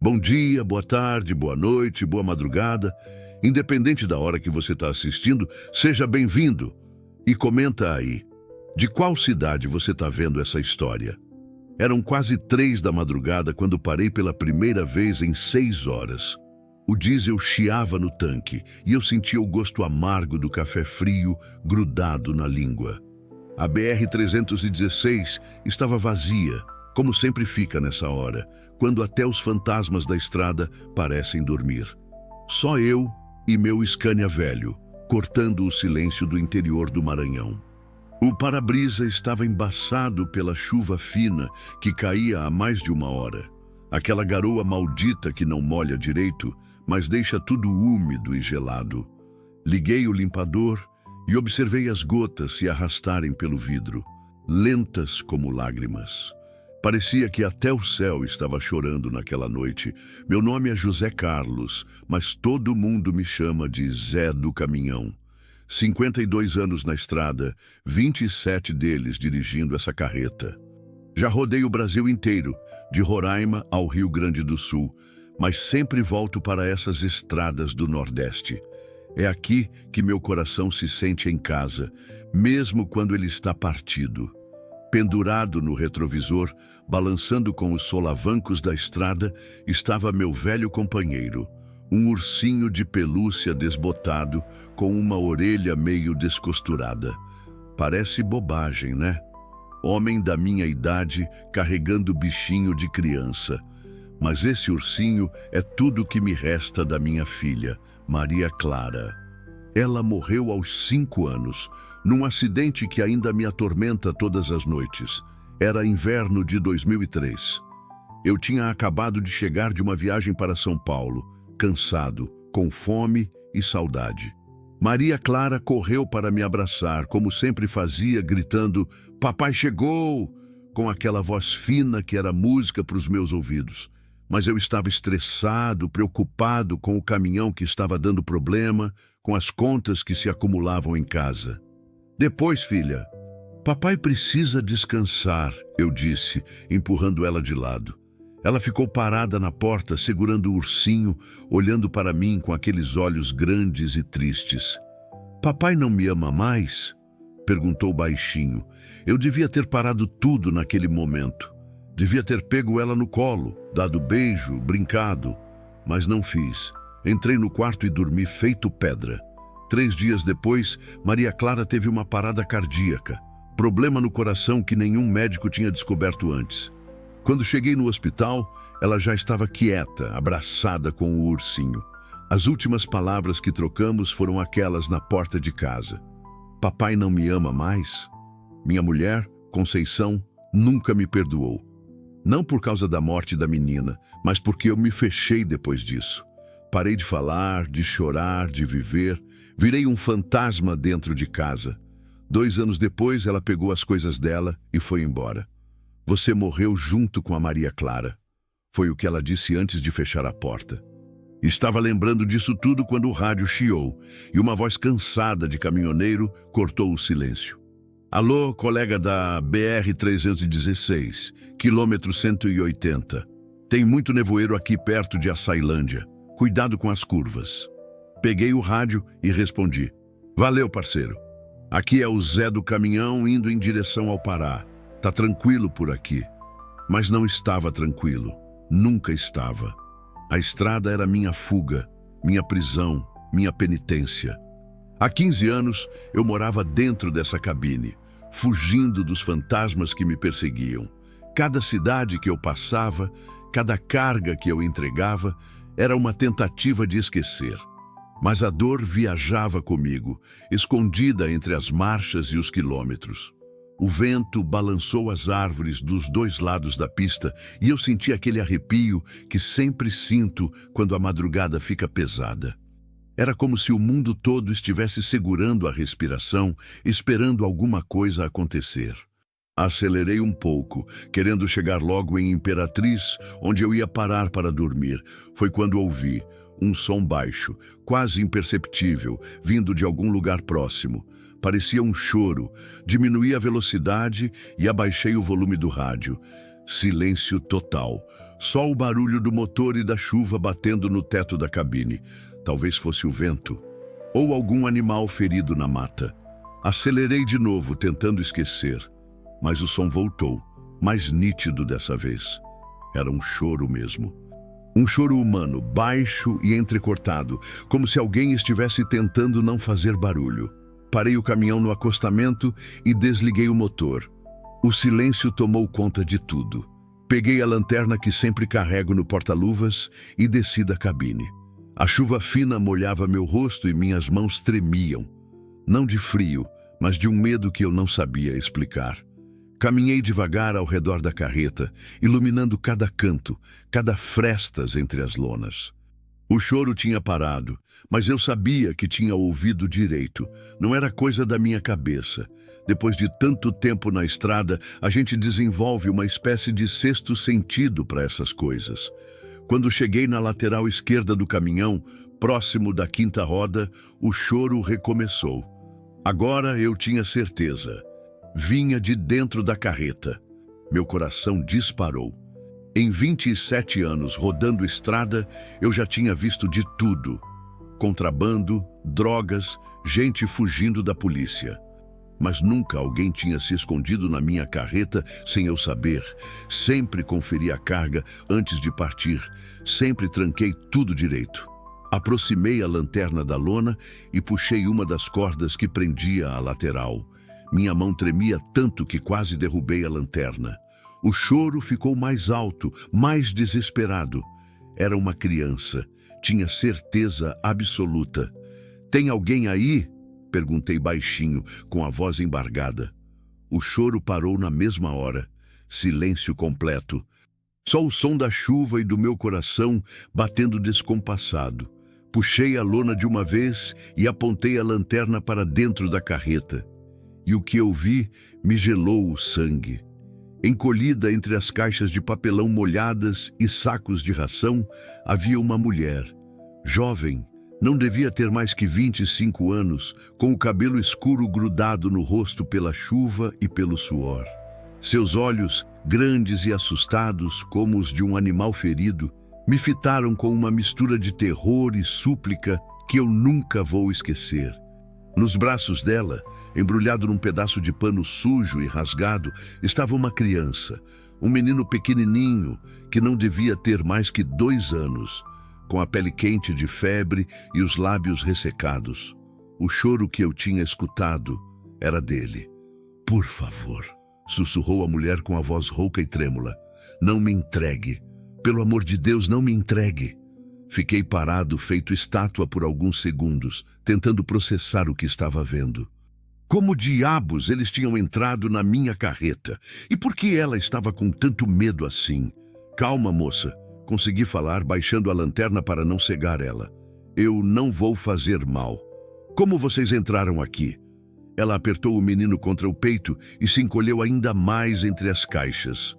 Bom dia, boa tarde, boa noite, boa madrugada. Independente da hora que você está assistindo, seja bem-vindo. E comenta aí, de qual cidade você está vendo essa história? Eram quase 3 da madrugada quando parei pela primeira vez em 6 horas. O diesel chiava no tanque e eu sentia o gosto amargo do café frio grudado na língua. A BR-316 estava vazia, como sempre fica nessa hora, quando até os fantasmas da estrada parecem dormir. Só eu e meu Scania velho, cortando o silêncio do interior do Maranhão. O para-brisa estava embaçado pela chuva fina que caía há mais de 1 hora. Aquela garoa maldita que não molha direito, mas deixa tudo úmido e gelado. Liguei o limpador e observei as gotas se arrastarem pelo vidro, lentas como lágrimas. Parecia que até o céu estava chorando naquela noite. Meu nome é José Carlos, mas todo mundo me chama de Zé do Caminhão. 52 anos na estrada, 27 deles dirigindo essa carreta. Já rodei o Brasil inteiro, de Roraima ao Rio Grande do Sul, mas sempre volto para essas estradas do Nordeste. É aqui que meu coração se sente em casa, mesmo quando ele está partido. Pendurado no retrovisor, balançando com os solavancos da estrada, estava meu velho companheiro, um ursinho de pelúcia desbotado, com uma orelha meio descosturada. Parece bobagem, né? Homem da minha idade carregando bichinho de criança. Mas esse ursinho é tudo que me resta da minha filha, Maria Clara. Ela morreu aos 5 anos, num acidente que ainda me atormenta todas as noites. Era inverno de 2003. Eu tinha acabado de chegar de uma viagem para São Paulo, cansado, com fome e saudade. Maria Clara correu para me abraçar, como sempre fazia, gritando: "Papai chegou!", com aquela voz fina que era música para os meus ouvidos. Mas eu estava estressado, preocupado com o caminhão que estava dando problema, com as contas que se acumulavam em casa. "Depois, filha." "Papai precisa descansar", eu disse, empurrando ela de lado. Ela ficou parada na porta, segurando o ursinho, olhando para mim com aqueles olhos grandes e tristes. "Papai não me ama mais?", perguntou baixinho. Eu devia ter parado tudo naquele momento. Devia ter pego ela no colo, dado beijo, brincado, mas não fiz. Entrei no quarto e dormi feito pedra. 3 dias depois, Maria Clara teve uma parada cardíaca, problema no coração que nenhum médico tinha descoberto antes. Quando cheguei no hospital, ela já estava quieta, abraçada com o ursinho. As últimas palavras que trocamos foram aquelas na porta de casa. "Papai não me ama mais?" Minha mulher, Conceição, nunca me perdoou. Não por causa da morte da menina, mas porque eu me fechei depois disso. Parei de falar, de chorar, de viver. Virei um fantasma dentro de casa. 2 anos depois, ela pegou as coisas dela e foi embora. "Você morreu junto com a Maria Clara", foi o que ela disse antes de fechar a porta. Estava lembrando disso tudo quando o rádio chiou e uma voz cansada de caminhoneiro cortou o silêncio. "Alô, colega da BR-316, quilômetro 180. Tem muito nevoeiro aqui perto de Açailândia. Cuidado com as curvas." Peguei o rádio e respondi: "Valeu, parceiro. Aqui é o Zé do Caminhão indo em direção ao Pará. Tá tranquilo por aqui." Mas não estava tranquilo. Nunca estava. A estrada era minha fuga, minha prisão, minha penitência. Há 15 anos, eu morava dentro dessa cabine, fugindo dos fantasmas que me perseguiam. Cada cidade que eu passava, cada carga que eu entregava, era uma tentativa de esquecer. Mas a dor viajava comigo, escondida entre as marchas e os quilômetros. O vento balançou as árvores dos 2 lados da pista e eu senti aquele arrepio que sempre sinto quando a madrugada fica pesada. Era como se o mundo todo estivesse segurando a respiração, esperando alguma coisa acontecer. Acelerei um pouco, querendo chegar logo em Imperatriz, onde eu ia parar para dormir. Foi quando ouvi um som baixo, quase imperceptível, vindo de algum lugar próximo. Parecia um choro. Diminuí a velocidade e abaixei o volume do rádio. Silêncio total. Só o barulho do motor e da chuva batendo no teto da cabine. Talvez fosse o vento. Ou algum animal ferido na mata. Acelerei de novo, tentando esquecer. Mas o som voltou, mais nítido dessa vez. Era um choro mesmo. Um choro humano, baixo e entrecortado, como se alguém estivesse tentando não fazer barulho. Parei o caminhão no acostamento e desliguei o motor. O silêncio tomou conta de tudo. Peguei a lanterna que sempre carrego no porta-luvas e desci da cabine. A chuva fina molhava meu rosto e minhas mãos tremiam. Não de frio, mas de um medo que eu não sabia explicar. Caminhei devagar ao redor da carreta, iluminando cada canto, cada frestas entre as lonas. O choro tinha parado, mas eu sabia que tinha ouvido direito. Não era coisa da minha cabeça. Depois de tanto tempo na estrada, a gente desenvolve uma espécie de sexto sentido para essas coisas. Quando cheguei na lateral esquerda do caminhão, próximo da quinta roda, o choro recomeçou. Agora eu tinha certeza. Vinha de dentro da carreta. Meu coração disparou. Em 27 anos rodando estrada, eu já tinha visto de tudo. Contrabando, drogas, gente fugindo da polícia. Mas nunca alguém tinha se escondido na minha carreta sem eu saber. Sempre conferi a carga antes de partir. Sempre tranquei tudo direito. Aproximei a lanterna da lona e puxei uma das cordas que prendia a lateral. Minha mão tremia tanto que quase derrubei a lanterna. O choro ficou mais alto, mais desesperado. Era uma criança. Tinha certeza absoluta. "Tem alguém aí?" Perguntei baixinho, com a voz embargada. O choro parou na mesma hora. Silêncio completo. Só o som da chuva e do meu coração batendo descompassado. Puxei a lona de uma vez e apontei a lanterna para dentro da carreta. E o que eu vi me gelou o sangue. Encolhida entre as caixas de papelão molhadas e sacos de ração, havia uma mulher. Jovem, não devia ter mais que 25 anos, com o cabelo escuro grudado no rosto pela chuva e pelo suor. Seus olhos, grandes e assustados como os de um animal ferido, me fitaram com uma mistura de terror e súplica que eu nunca vou esquecer. Nos braços dela, embrulhado num pedaço de pano sujo e rasgado, estava uma criança, um menino pequenininho que não devia ter mais que 2 anos, com a pele quente de febre e os lábios ressecados. O choro que eu tinha escutado era dele. "Por favor", sussurrou a mulher com a voz rouca e trêmula. "Não me entregue. Pelo amor de Deus, não me entregue." Fiquei parado, feito estátua por alguns segundos, tentando processar o que estava vendo. Como diabos eles tinham entrado na minha carreta? E por que ela estava com tanto medo assim? "Calma, moça." Consegui falar, baixando a lanterna para não cegar ela. "Eu não vou fazer mal. Como vocês entraram aqui?" Ela apertou o menino contra o peito e se encolheu ainda mais entre as caixas.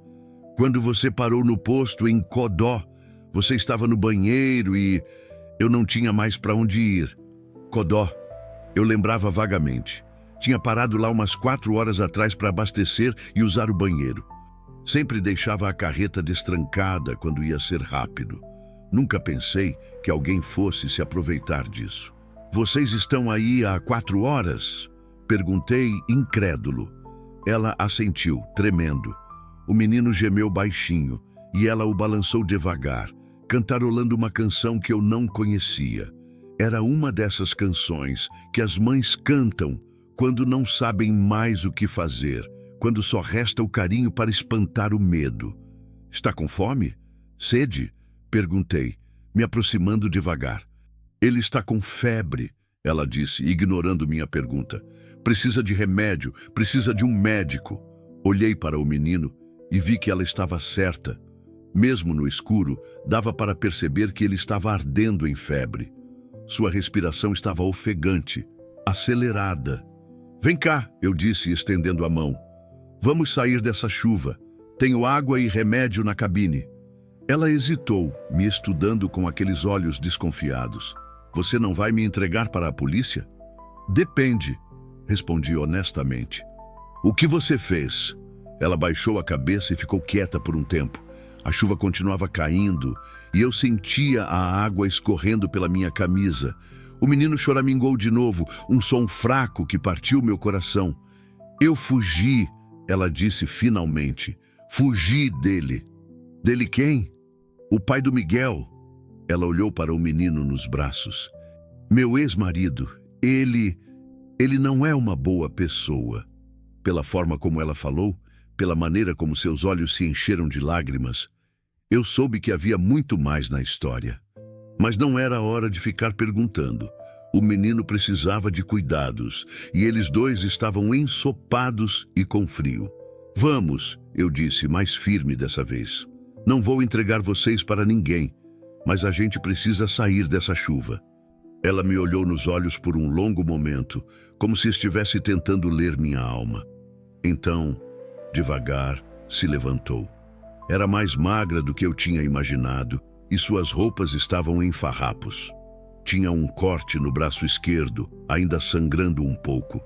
"Quando você parou no posto em Codó, você estava no banheiro e eu não tinha mais para onde ir." Codó. Eu lembrava vagamente. Tinha parado lá umas 4 horas atrás para abastecer e usar o banheiro. Sempre deixava a carreta destrancada quando ia ser rápido. Nunca pensei que alguém fosse se aproveitar disso. "Vocês estão aí há 4 horas?" Perguntei, incrédulo. Ela assentiu, tremendo. O menino gemeu baixinho e ela o balançou devagar, cantarolando uma canção que eu não conhecia. Era uma dessas canções que as mães cantam quando não sabem mais o que fazer, quando só resta o carinho para espantar o medo. "Está com fome? Sede?" Perguntei, me aproximando devagar. "Ele está com febre", ela disse, ignorando minha pergunta. "Precisa de remédio, precisa de um médico." Olhei para o menino e vi que ela estava certa. Mesmo no escuro, dava para perceber que ele estava ardendo em febre. Sua respiração estava ofegante, acelerada. "Vem cá", eu disse, estendendo a mão. "Vamos sair dessa chuva. Tenho água e remédio na cabine." Ela hesitou, me estudando com aqueles olhos desconfiados. "Você não vai me entregar para a polícia?" "Depende", respondi honestamente. "O que você fez?" Ela baixou a cabeça e ficou quieta por um tempo. A chuva continuava caindo e eu sentia a água escorrendo pela minha camisa. O menino choramingou de novo, um som fraco que partiu meu coração. Eu fugi, ela disse finalmente. Fugi dele. Dele quem? O pai do Miguel. Ela olhou para o menino nos braços. Meu ex-marido, ele não é uma boa pessoa. Pela forma como ela falou, pela maneira como seus olhos se encheram de lágrimas, eu soube que havia muito mais na história. Mas não era hora de ficar perguntando. O menino precisava de cuidados, e eles dois estavam ensopados e com frio. Vamos, eu disse, mais firme dessa vez. Não vou entregar vocês para ninguém, mas a gente precisa sair dessa chuva. Ela me olhou nos olhos por um longo momento, como se estivesse tentando ler minha alma. Então, devagar, se levantou. Era mais magra do que eu tinha imaginado, e suas roupas estavam em farrapos. Tinha um corte no braço esquerdo, ainda sangrando um pouco.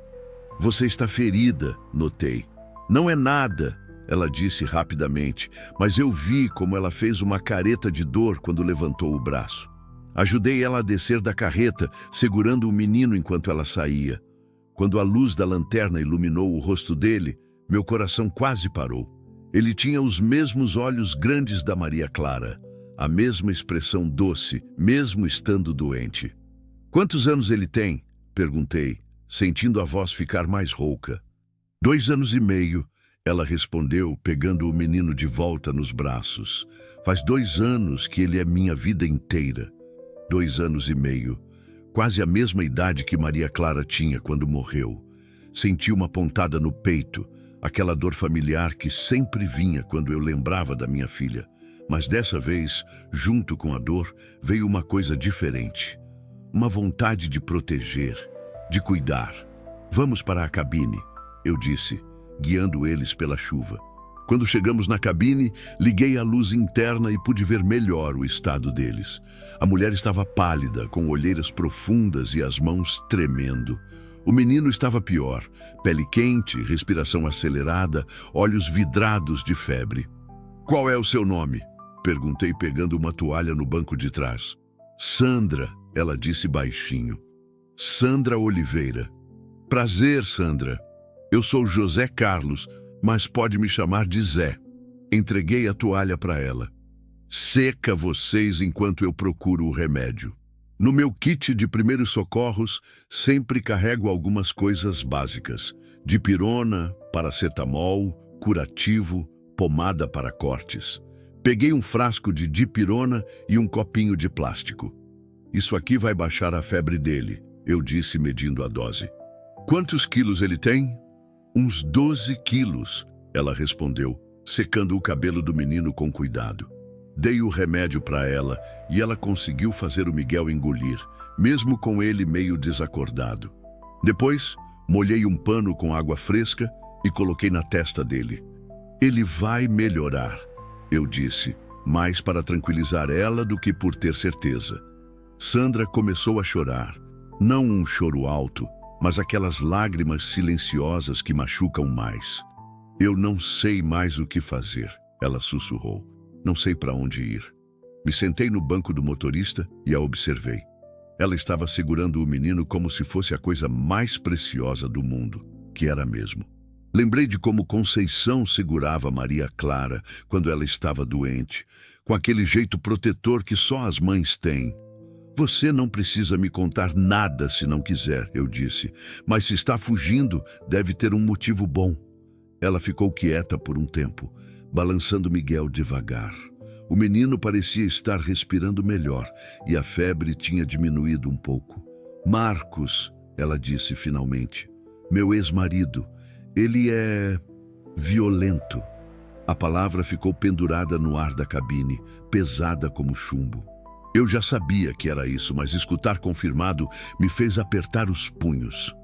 Você está ferida, notei. Não é nada, ela disse rapidamente, mas eu vi como ela fez uma careta de dor quando levantou o braço. Ajudei ela a descer da carreta, segurando o menino enquanto ela saía. Quando a luz da lanterna iluminou o rosto dele, meu coração quase parou. Ele tinha os mesmos olhos grandes da Maria Clara, a mesma expressão doce, mesmo estando doente. Quantos anos ele tem? Perguntei, sentindo a voz ficar mais rouca. 2 anos e meio, ela respondeu, pegando o menino de volta nos braços. Faz 2 anos que ele é minha vida inteira. 2 anos e meio, quase a mesma idade que Maria Clara tinha quando morreu. Senti uma pontada no peito, aquela dor familiar que sempre vinha quando eu lembrava da minha filha. Mas dessa vez, junto com a dor, veio uma coisa diferente. Uma vontade de proteger, de cuidar. Vamos para a cabine, eu disse, guiando eles pela chuva. Quando chegamos na cabine, liguei a luz interna e pude ver melhor o estado deles. A mulher estava pálida, com olheiras profundas e as mãos tremendo. O menino estava pior, pele quente, respiração acelerada, olhos vidrados de febre. Qual é o seu nome? Perguntei pegando uma toalha no banco de trás. Sandra, ela disse baixinho. Sandra Oliveira. Prazer, Sandra. Eu sou José Carlos, mas pode me chamar de Zé. Entreguei a toalha para ela. Seca vocês enquanto eu procuro o remédio. No meu kit de primeiros socorros, sempre carrego algumas coisas básicas. Dipirona, paracetamol, curativo, pomada para cortes. Peguei um frasco de dipirona e um copinho de plástico. Isso aqui vai baixar a febre dele, eu disse medindo a dose. Quantos quilos ele tem? Uns 12 quilos, ela respondeu, secando o cabelo do menino com cuidado. Dei o remédio para ela e ela conseguiu fazer o Miguel engolir, mesmo com ele meio desacordado. Depois, molhei um pano com água fresca e coloquei na testa dele. Ele vai melhorar, eu disse, mais para tranquilizar ela do que por ter certeza. Sandra começou a chorar, não um choro alto, mas aquelas lágrimas silenciosas que machucam mais. Eu não sei mais o que fazer, ela sussurrou. Não sei para onde ir. Me sentei no banco do motorista e a observei. Ela estava segurando o menino como se fosse a coisa mais preciosa do mundo, que era mesmo. Lembrei de como Conceição segurava Maria Clara quando ela estava doente, com aquele jeito protetor que só as mães têm. Você não precisa me contar nada se não quiser, eu disse, mas se está fugindo, deve ter um motivo bom. Ela ficou quieta por um tempo, balançando Miguel devagar. O menino parecia estar respirando melhor e a febre tinha diminuído um pouco. Marcos, ela disse finalmente, meu ex-marido, ele é violento. A palavra ficou pendurada no ar da cabine, pesada como chumbo. Eu já sabia que era isso, mas escutar confirmado me fez apertar os punhos.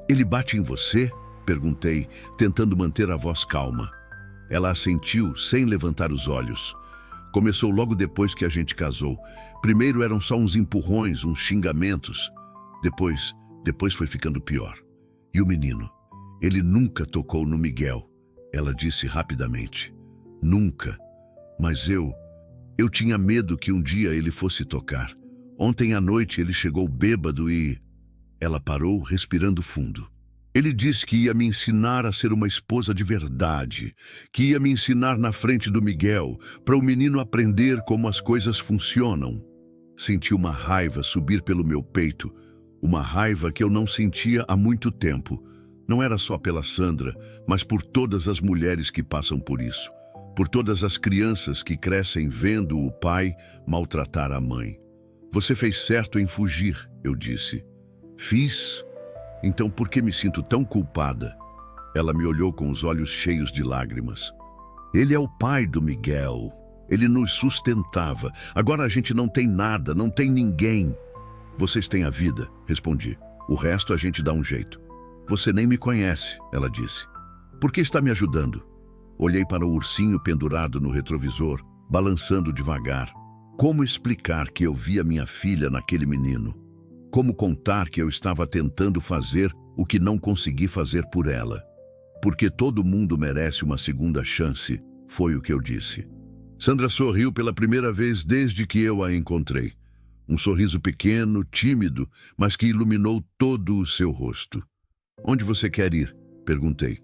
Ele bate em você? Perguntei, tentando manter a voz calma. Ela assentiu, sem levantar os olhos. Começou logo depois que a gente casou. Primeiro eram só uns empurrões, uns xingamentos. Depois foi ficando pior. E o menino? Ele nunca tocou no Miguel, ela disse rapidamente. Nunca. Mas eu tinha medo que um dia ele fosse tocar. Ontem à noite ele chegou bêbado e... Ela parou, respirando fundo. Ele disse que ia me ensinar a ser uma esposa de verdade, que ia me ensinar na frente do Miguel, para o menino aprender como as coisas funcionam. Senti uma raiva subir pelo meu peito, uma raiva que eu não sentia há muito tempo. Não era só pela Sandra, mas por todas as mulheres que passam por isso, por todas as crianças que crescem vendo o pai maltratar a mãe. Você fez certo em fugir, eu disse. Fiz? Então por que me sinto tão culpada? Ela me olhou com os olhos cheios de lágrimas. Ele é o pai do Miguel. Ele nos sustentava. Agora a gente não tem nada, não tem ninguém. Vocês têm a vida, respondi. O resto a gente dá um jeito. Você nem me conhece, ela disse. Por que está me ajudando? Olhei para o ursinho pendurado no retrovisor, balançando devagar. Como explicar que eu via minha filha naquele menino? Como contar que eu estava tentando fazer o que não consegui fazer por ela? Porque todo mundo merece uma segunda chance, foi o que eu disse. Sandra sorriu pela primeira vez desde que eu a encontrei. Um sorriso pequeno, tímido, mas que iluminou todo o seu rosto. Onde você quer ir? Perguntei.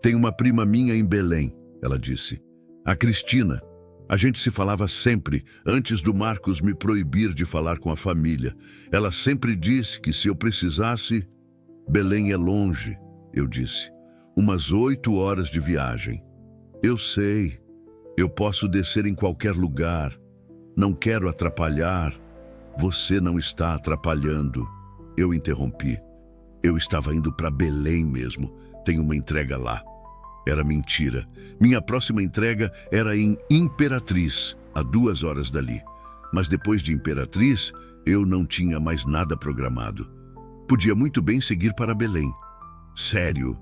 Tem uma prima minha em Belém, ela disse. A Cristina. A gente se falava sempre, antes do Marcos me proibir de falar com a família. Ela sempre disse que se eu precisasse... Belém é longe, eu disse. Umas 8 horas de viagem. Eu sei. Eu posso descer em qualquer lugar. Não quero atrapalhar. Você não está atrapalhando. Eu interrompi. Eu estava indo para Belém mesmo. Tem uma entrega lá. Era mentira. Minha próxima entrega era em Imperatriz, a 2 horas dali. Mas depois de Imperatriz, eu não tinha mais nada programado. Podia muito bem seguir para Belém. Sério?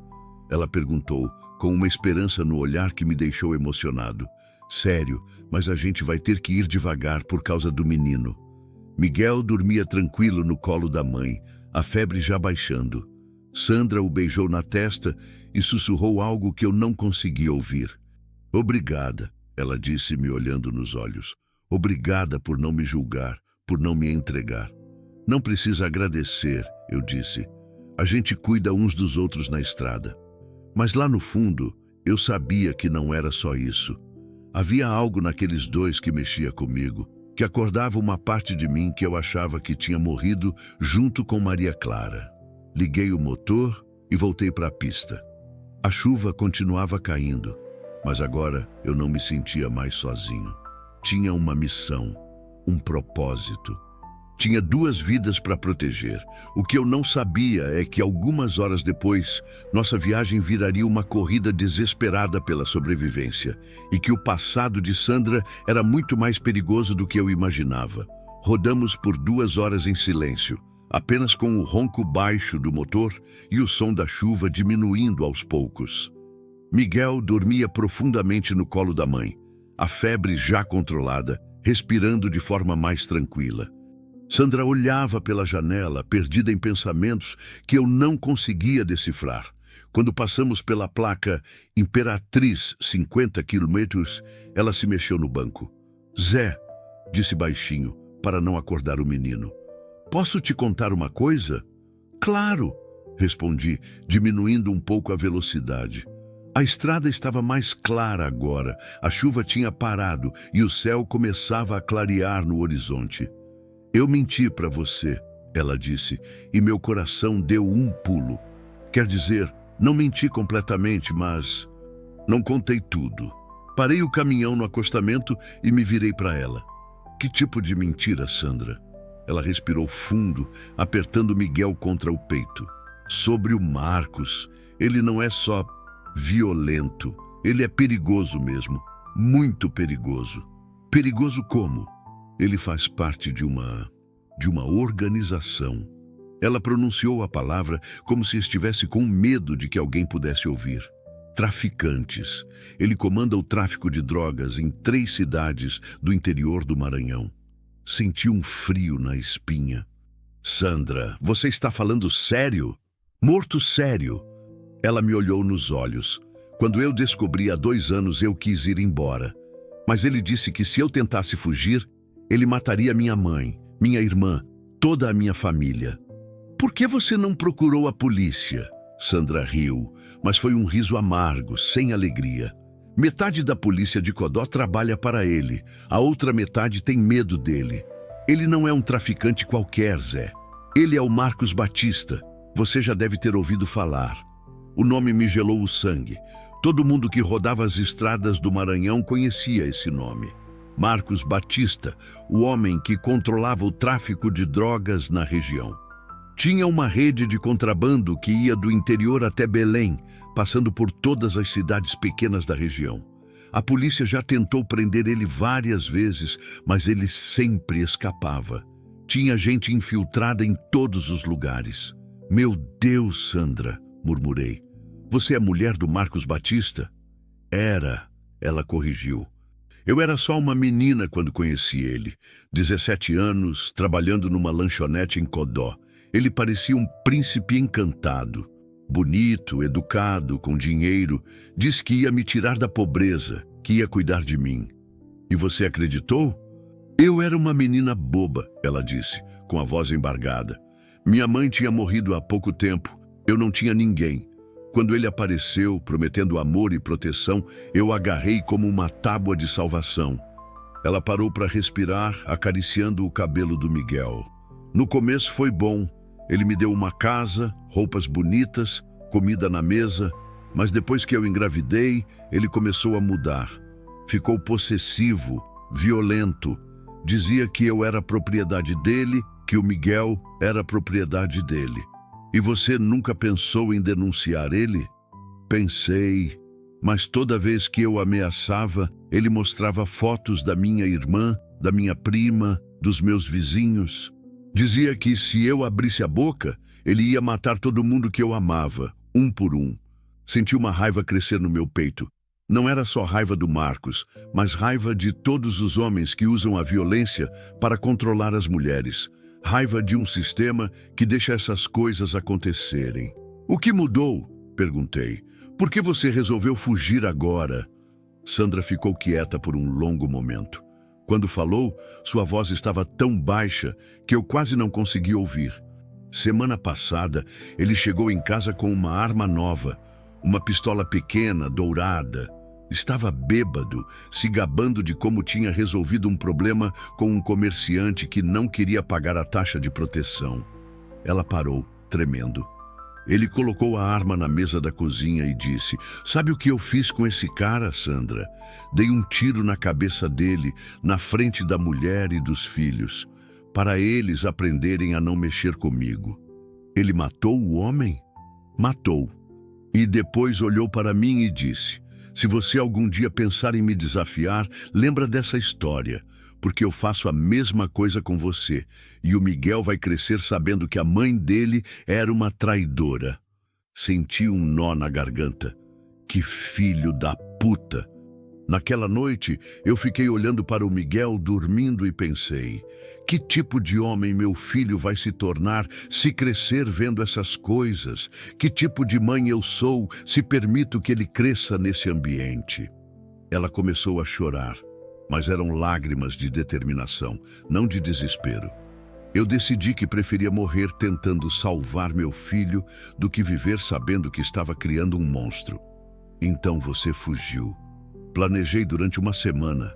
Ela perguntou, com uma esperança no olhar que me deixou emocionado. Sério, mas a gente vai ter que ir devagar por causa do menino. Miguel dormia tranquilo no colo da mãe, a febre já baixando. Sandra o beijou na testa e sussurrou algo que eu não consegui ouvir. Obrigada, ela disse, me olhando nos olhos. Obrigada por não me julgar, por não me entregar. Não precisa agradecer, eu disse. A gente cuida uns dos outros na estrada. Mas lá no fundo, eu sabia que não era só isso. Havia algo naqueles dois que mexia comigo, que acordava uma parte de mim que eu achava que tinha morrido junto com Maria Clara. Liguei o motor e voltei para a pista. A chuva continuava caindo, mas agora eu não me sentia mais sozinho. Tinha uma missão, um propósito. Tinha 2 vidas para proteger. O que eu não sabia é que algumas horas depois, nossa viagem viraria uma corrida desesperada pela sobrevivência e que o passado de Sandra era muito mais perigoso do que eu imaginava. Rodamos por 2 horas em silêncio, apenas com o ronco baixo do motor e o som da chuva diminuindo aos poucos. Miguel dormia profundamente no colo da mãe, a febre já controlada, respirando de forma mais tranquila. Sandra olhava pela janela, perdida em pensamentos que eu não conseguia decifrar. Quando passamos pela placa Imperatriz 50 quilômetros, ela se mexeu no banco. Zé, disse baixinho, para não acordar o menino. Posso te contar uma coisa? Claro, respondi, diminuindo um pouco a velocidade. A estrada estava mais clara agora, a chuva tinha parado e o céu começava a clarear no horizonte. Eu menti para você, ela disse, e meu coração deu um pulo. Quer dizer, não menti completamente, mas não contei tudo. Parei o caminhão no acostamento e me virei para ela. Que tipo de mentira, Sandra? Ela respirou fundo, apertando Miguel contra o peito. Sobre o Marcos, ele não é só violento, ele é perigoso mesmo, muito perigoso. Perigoso como? Ele faz parte de uma organização. Ela pronunciou a palavra como se estivesse com medo de que alguém pudesse ouvir. Traficantes. Ele comanda o tráfico de drogas em 3 cidades do interior do Maranhão. Senti um frio na espinha. Sandra, você está falando sério? Morto sério. Ela me olhou nos olhos. Quando eu descobri há 2 anos, eu quis ir embora. Mas ele disse que se eu tentasse fugir, ele mataria minha mãe, minha irmã, toda a minha família. Por que você não procurou a polícia? Sandra riu, mas foi um riso amargo, sem alegria. Metade da polícia de Codó trabalha para ele, a outra metade tem medo dele. Ele não é um traficante qualquer, Zé. Ele é o Marcos Batista. Você já deve ter ouvido falar. O nome me gelou o sangue. Todo mundo que rodava as estradas do Maranhão conhecia esse nome. Marcos Batista, o homem que controlava o tráfico de drogas na região. Tinha uma rede de contrabando que ia do interior até Belém, passando por todas as cidades pequenas da região. A polícia já tentou prender ele várias vezes, mas ele sempre escapava. Tinha gente infiltrada em todos os lugares. Meu Deus, Sandra, murmurei. Você é mulher do Marcos Batista? Era, ela corrigiu. Eu era só uma menina quando conheci ele. 17 anos, trabalhando numa lanchonete em Codó. Ele parecia um príncipe encantado. Bonito, educado, com dinheiro. Disse que ia me tirar da pobreza, que ia cuidar de mim. E você acreditou? Eu era uma menina boba, ela disse, com a voz embargada. Minha mãe tinha morrido há pouco tempo. Eu não tinha ninguém. Quando ele apareceu, prometendo amor e proteção, eu o agarrei como uma tábua de salvação. Ela parou para respirar, acariciando o cabelo do Miguel. No começo foi bom. Ele me deu uma casa, roupas bonitas, comida na mesa, mas depois que eu engravidei, ele começou a mudar. Ficou possessivo, violento. Dizia que eu era propriedade dele, que o Miguel era propriedade dele. E você nunca pensou em denunciar ele? Pensei, mas toda vez que eu ameaçava, ele mostrava fotos da minha irmã, da minha prima, dos meus vizinhos. Dizia que se eu abrisse a boca, ele ia matar todo mundo que eu amava, um por um. Senti uma raiva crescer no meu peito. Não era só raiva do Marcos, mas raiva de todos os homens que usam a violência para controlar as mulheres. Raiva de um sistema que deixa essas coisas acontecerem. O que mudou? Perguntei. Por que você resolveu fugir agora? Sandra ficou quieta por um longo momento. Quando falou, sua voz estava tão baixa que eu quase não consegui ouvir. Semana passada, ele chegou em casa com uma arma nova, uma pistola pequena, dourada. Estava bêbado, se gabando de como tinha resolvido um problema com um comerciante que não queria pagar a taxa de proteção. Ela parou, tremendo. Ele colocou a arma na mesa da cozinha e disse: "Sabe o que eu fiz com esse cara, Sandra? Dei um tiro na cabeça dele, na frente da mulher e dos filhos, para eles aprenderem a não mexer comigo." Ele matou o homem? Matou. E depois olhou para mim e disse: "Se você algum dia pensar em me desafiar, lembra dessa história, porque eu faço a mesma coisa com você, e o Miguel vai crescer sabendo que a mãe dele era uma traidora." Senti um nó na garganta. Que filho da puta! Naquela noite, eu fiquei olhando para o Miguel dormindo e pensei: que tipo de homem meu filho vai se tornar se crescer vendo essas coisas? Que tipo de mãe eu sou se permito que ele cresça nesse ambiente? Ela começou a chorar, mas eram lágrimas de determinação, não de desespero. Eu decidi que preferia morrer tentando salvar meu filho do que viver sabendo que estava criando um monstro. Então você fugiu. Planejei durante uma semana.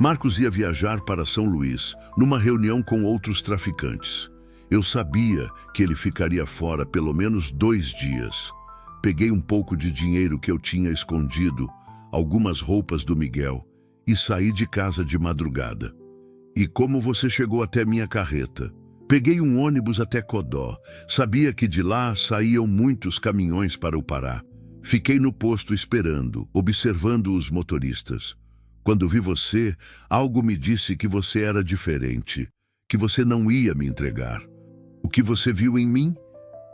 Marcos ia viajar para São Luís, numa reunião com outros traficantes. Eu sabia que ele ficaria fora pelo menos 2 dias. Peguei um pouco de dinheiro que eu tinha escondido, algumas roupas do Miguel, e saí de casa de madrugada. E como você chegou até minha carreta? Peguei um ônibus até Codó. Sabia que de lá saíam muitos caminhões para o Pará. Fiquei no posto esperando, observando os motoristas. Quando vi você, algo me disse que você era diferente, que você não ia me entregar. O que você viu em mim?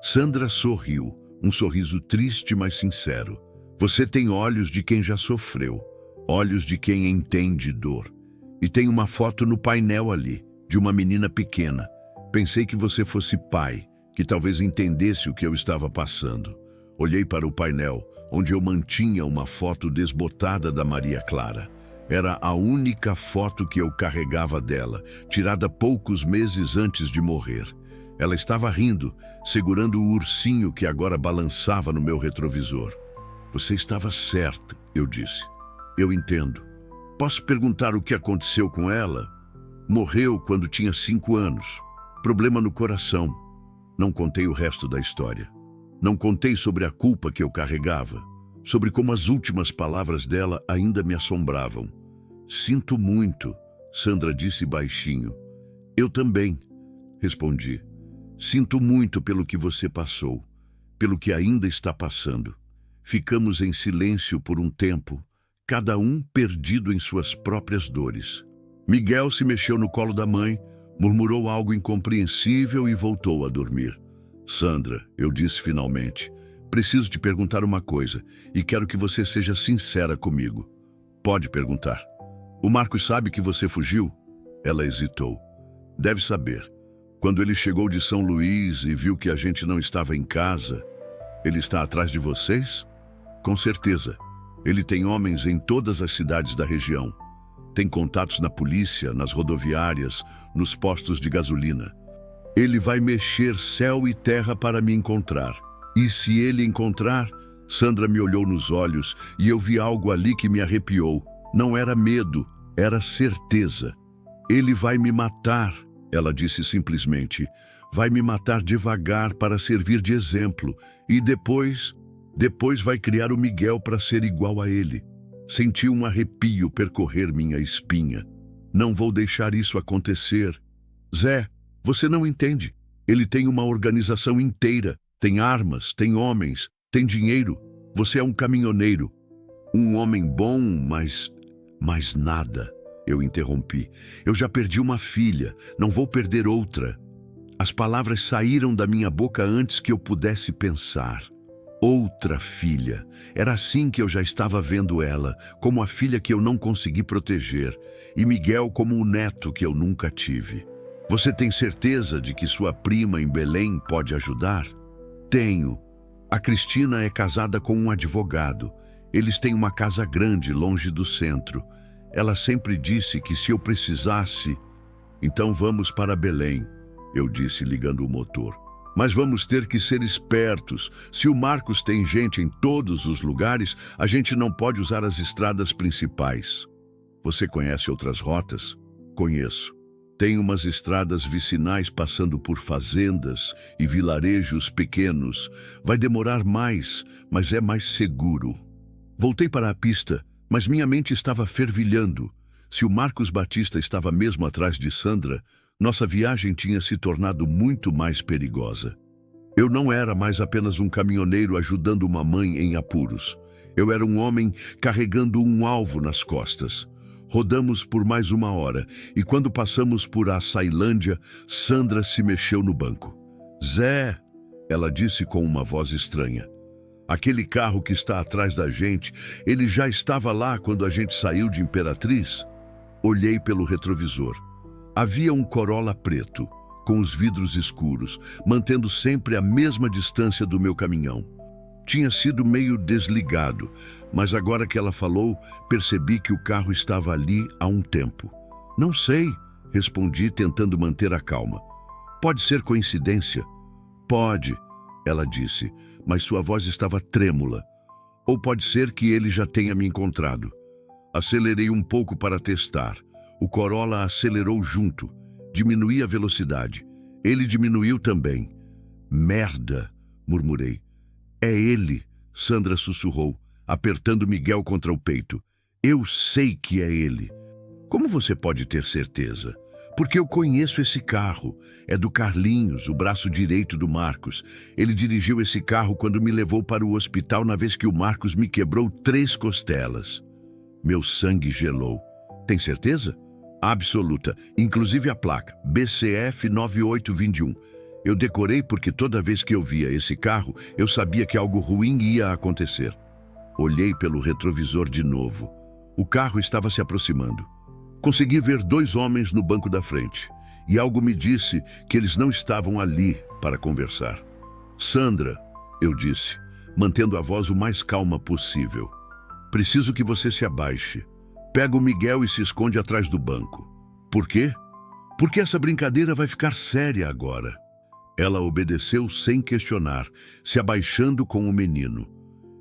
Sandra sorriu, um sorriso triste, mas sincero. Você tem olhos de quem já sofreu, olhos de quem entende dor. E tem uma foto no painel ali, de uma menina pequena. Pensei que você fosse pai, que talvez entendesse o que eu estava passando. Olhei para o painel, onde eu mantinha uma foto desbotada da Maria Clara. Era a única foto que eu carregava dela, tirada poucos meses antes de morrer. Ela estava rindo, segurando o ursinho que agora balançava no meu retrovisor. Você estava certa, eu disse. Eu entendo. Posso perguntar o que aconteceu com ela? Morreu quando tinha 5 anos. Problema no coração. Não contei o resto da história. Não contei sobre a culpa que eu carregava, sobre como as últimas palavras dela ainda me assombravam. Sinto muito, Sandra disse baixinho. Eu também, respondi. Sinto muito pelo que você passou, pelo que ainda está passando. Ficamos em silêncio por um tempo, cada um perdido em suas próprias dores. Miguel se mexeu no colo da mãe, murmurou algo incompreensível e voltou a dormir. Sandra, eu disse finalmente, preciso te perguntar uma coisa e quero que você seja sincera comigo. Pode perguntar. O Marcos sabe que você fugiu? Ela hesitou. Deve saber. Quando ele chegou de São Luís e viu que a gente não estava em casa, ele está atrás de vocês? Com certeza. Ele tem homens em todas as cidades da região. Tem contatos na polícia, nas rodoviárias, nos postos de gasolina. Ele vai mexer céu e terra para me encontrar. E se ele encontrar... Sandra me olhou nos olhos e eu vi algo ali que me arrepiou. Não era medo, era certeza. Ele vai me matar, ela disse simplesmente. Vai me matar devagar para servir de exemplo. E depois vai criar o Miguel para ser igual a ele. Senti um arrepio percorrer minha espinha. Não vou deixar isso acontecer. Zé, você não entende. Ele tem uma organização inteira. Tem armas, tem homens, tem dinheiro. Você é um caminhoneiro. Um homem bom, mas nada. Eu interrompi. Eu já perdi uma filha. Não vou perder outra. As palavras saíram da minha boca antes que eu pudesse pensar. Outra filha. Era assim que eu já estava vendo ela, como a filha que eu não consegui proteger, e Miguel como o neto que eu nunca tive. Você tem certeza de que sua prima em Belém pode ajudar? Tenho. A Cristina é casada com um advogado. Eles têm uma casa grande, longe do centro. Ela sempre disse que se eu precisasse... Então vamos para Belém, eu disse ligando o motor. Mas vamos ter que ser espertos. Se o Marcos tem gente em todos os lugares, a gente não pode usar as estradas principais. Você conhece outras rotas? Conheço. Tem umas estradas vicinais passando por fazendas e vilarejos pequenos. Vai demorar mais, mas é mais seguro. Voltei para a pista, mas minha mente estava fervilhando. Se o Marcos Batista estava mesmo atrás de Sandra, nossa viagem tinha se tornado muito mais perigosa. Eu não era mais apenas um caminhoneiro ajudando uma mãe em apuros. Eu era um homem carregando um alvo nas costas. Rodamos por mais 1 hora e quando passamos por Açailândia, Sandra se mexeu no banco. Zé, ela disse com uma voz estranha. Aquele carro que está atrás da gente, ele já estava lá quando a gente saiu de Imperatriz? Olhei pelo retrovisor. Havia um Corolla preto, com os vidros escuros, mantendo sempre a mesma distância do meu caminhão. Tinha sido meio desligado, mas agora que ela falou, percebi que o carro estava ali há um tempo. Não sei, respondi tentando manter a calma. Pode ser coincidência? Pode, ela disse, mas sua voz estava trêmula. Ou pode ser que ele já tenha me encontrado. Acelerei um pouco para testar. O Corolla acelerou junto. Diminuí a velocidade. Ele diminuiu também. Merda, murmurei. É ele, Sandra sussurrou, apertando Miguel contra o peito. Eu sei que é ele. Como você pode ter certeza? Porque eu conheço esse carro. É do Carlinhos, o braço direito do Marcos. Ele dirigiu esse carro quando me levou para o hospital na vez que o Marcos me quebrou 3 costelas. Meu sangue gelou. Tem certeza? Absoluta, inclusive a placa, BCF 9821. Eu decorei porque toda vez que eu via esse carro, eu sabia que algo ruim ia acontecer. Olhei pelo retrovisor de novo. O carro estava se aproximando. Consegui ver 2 homens no banco da frente, e algo me disse que eles não estavam ali para conversar. Sandra, eu disse, mantendo a voz o mais calma possível. Preciso que você se abaixe. pega o Miguel e se esconde atrás do banco. Por quê? Porque essa brincadeira vai ficar séria agora. Ela obedeceu sem questionar, se abaixando com o menino.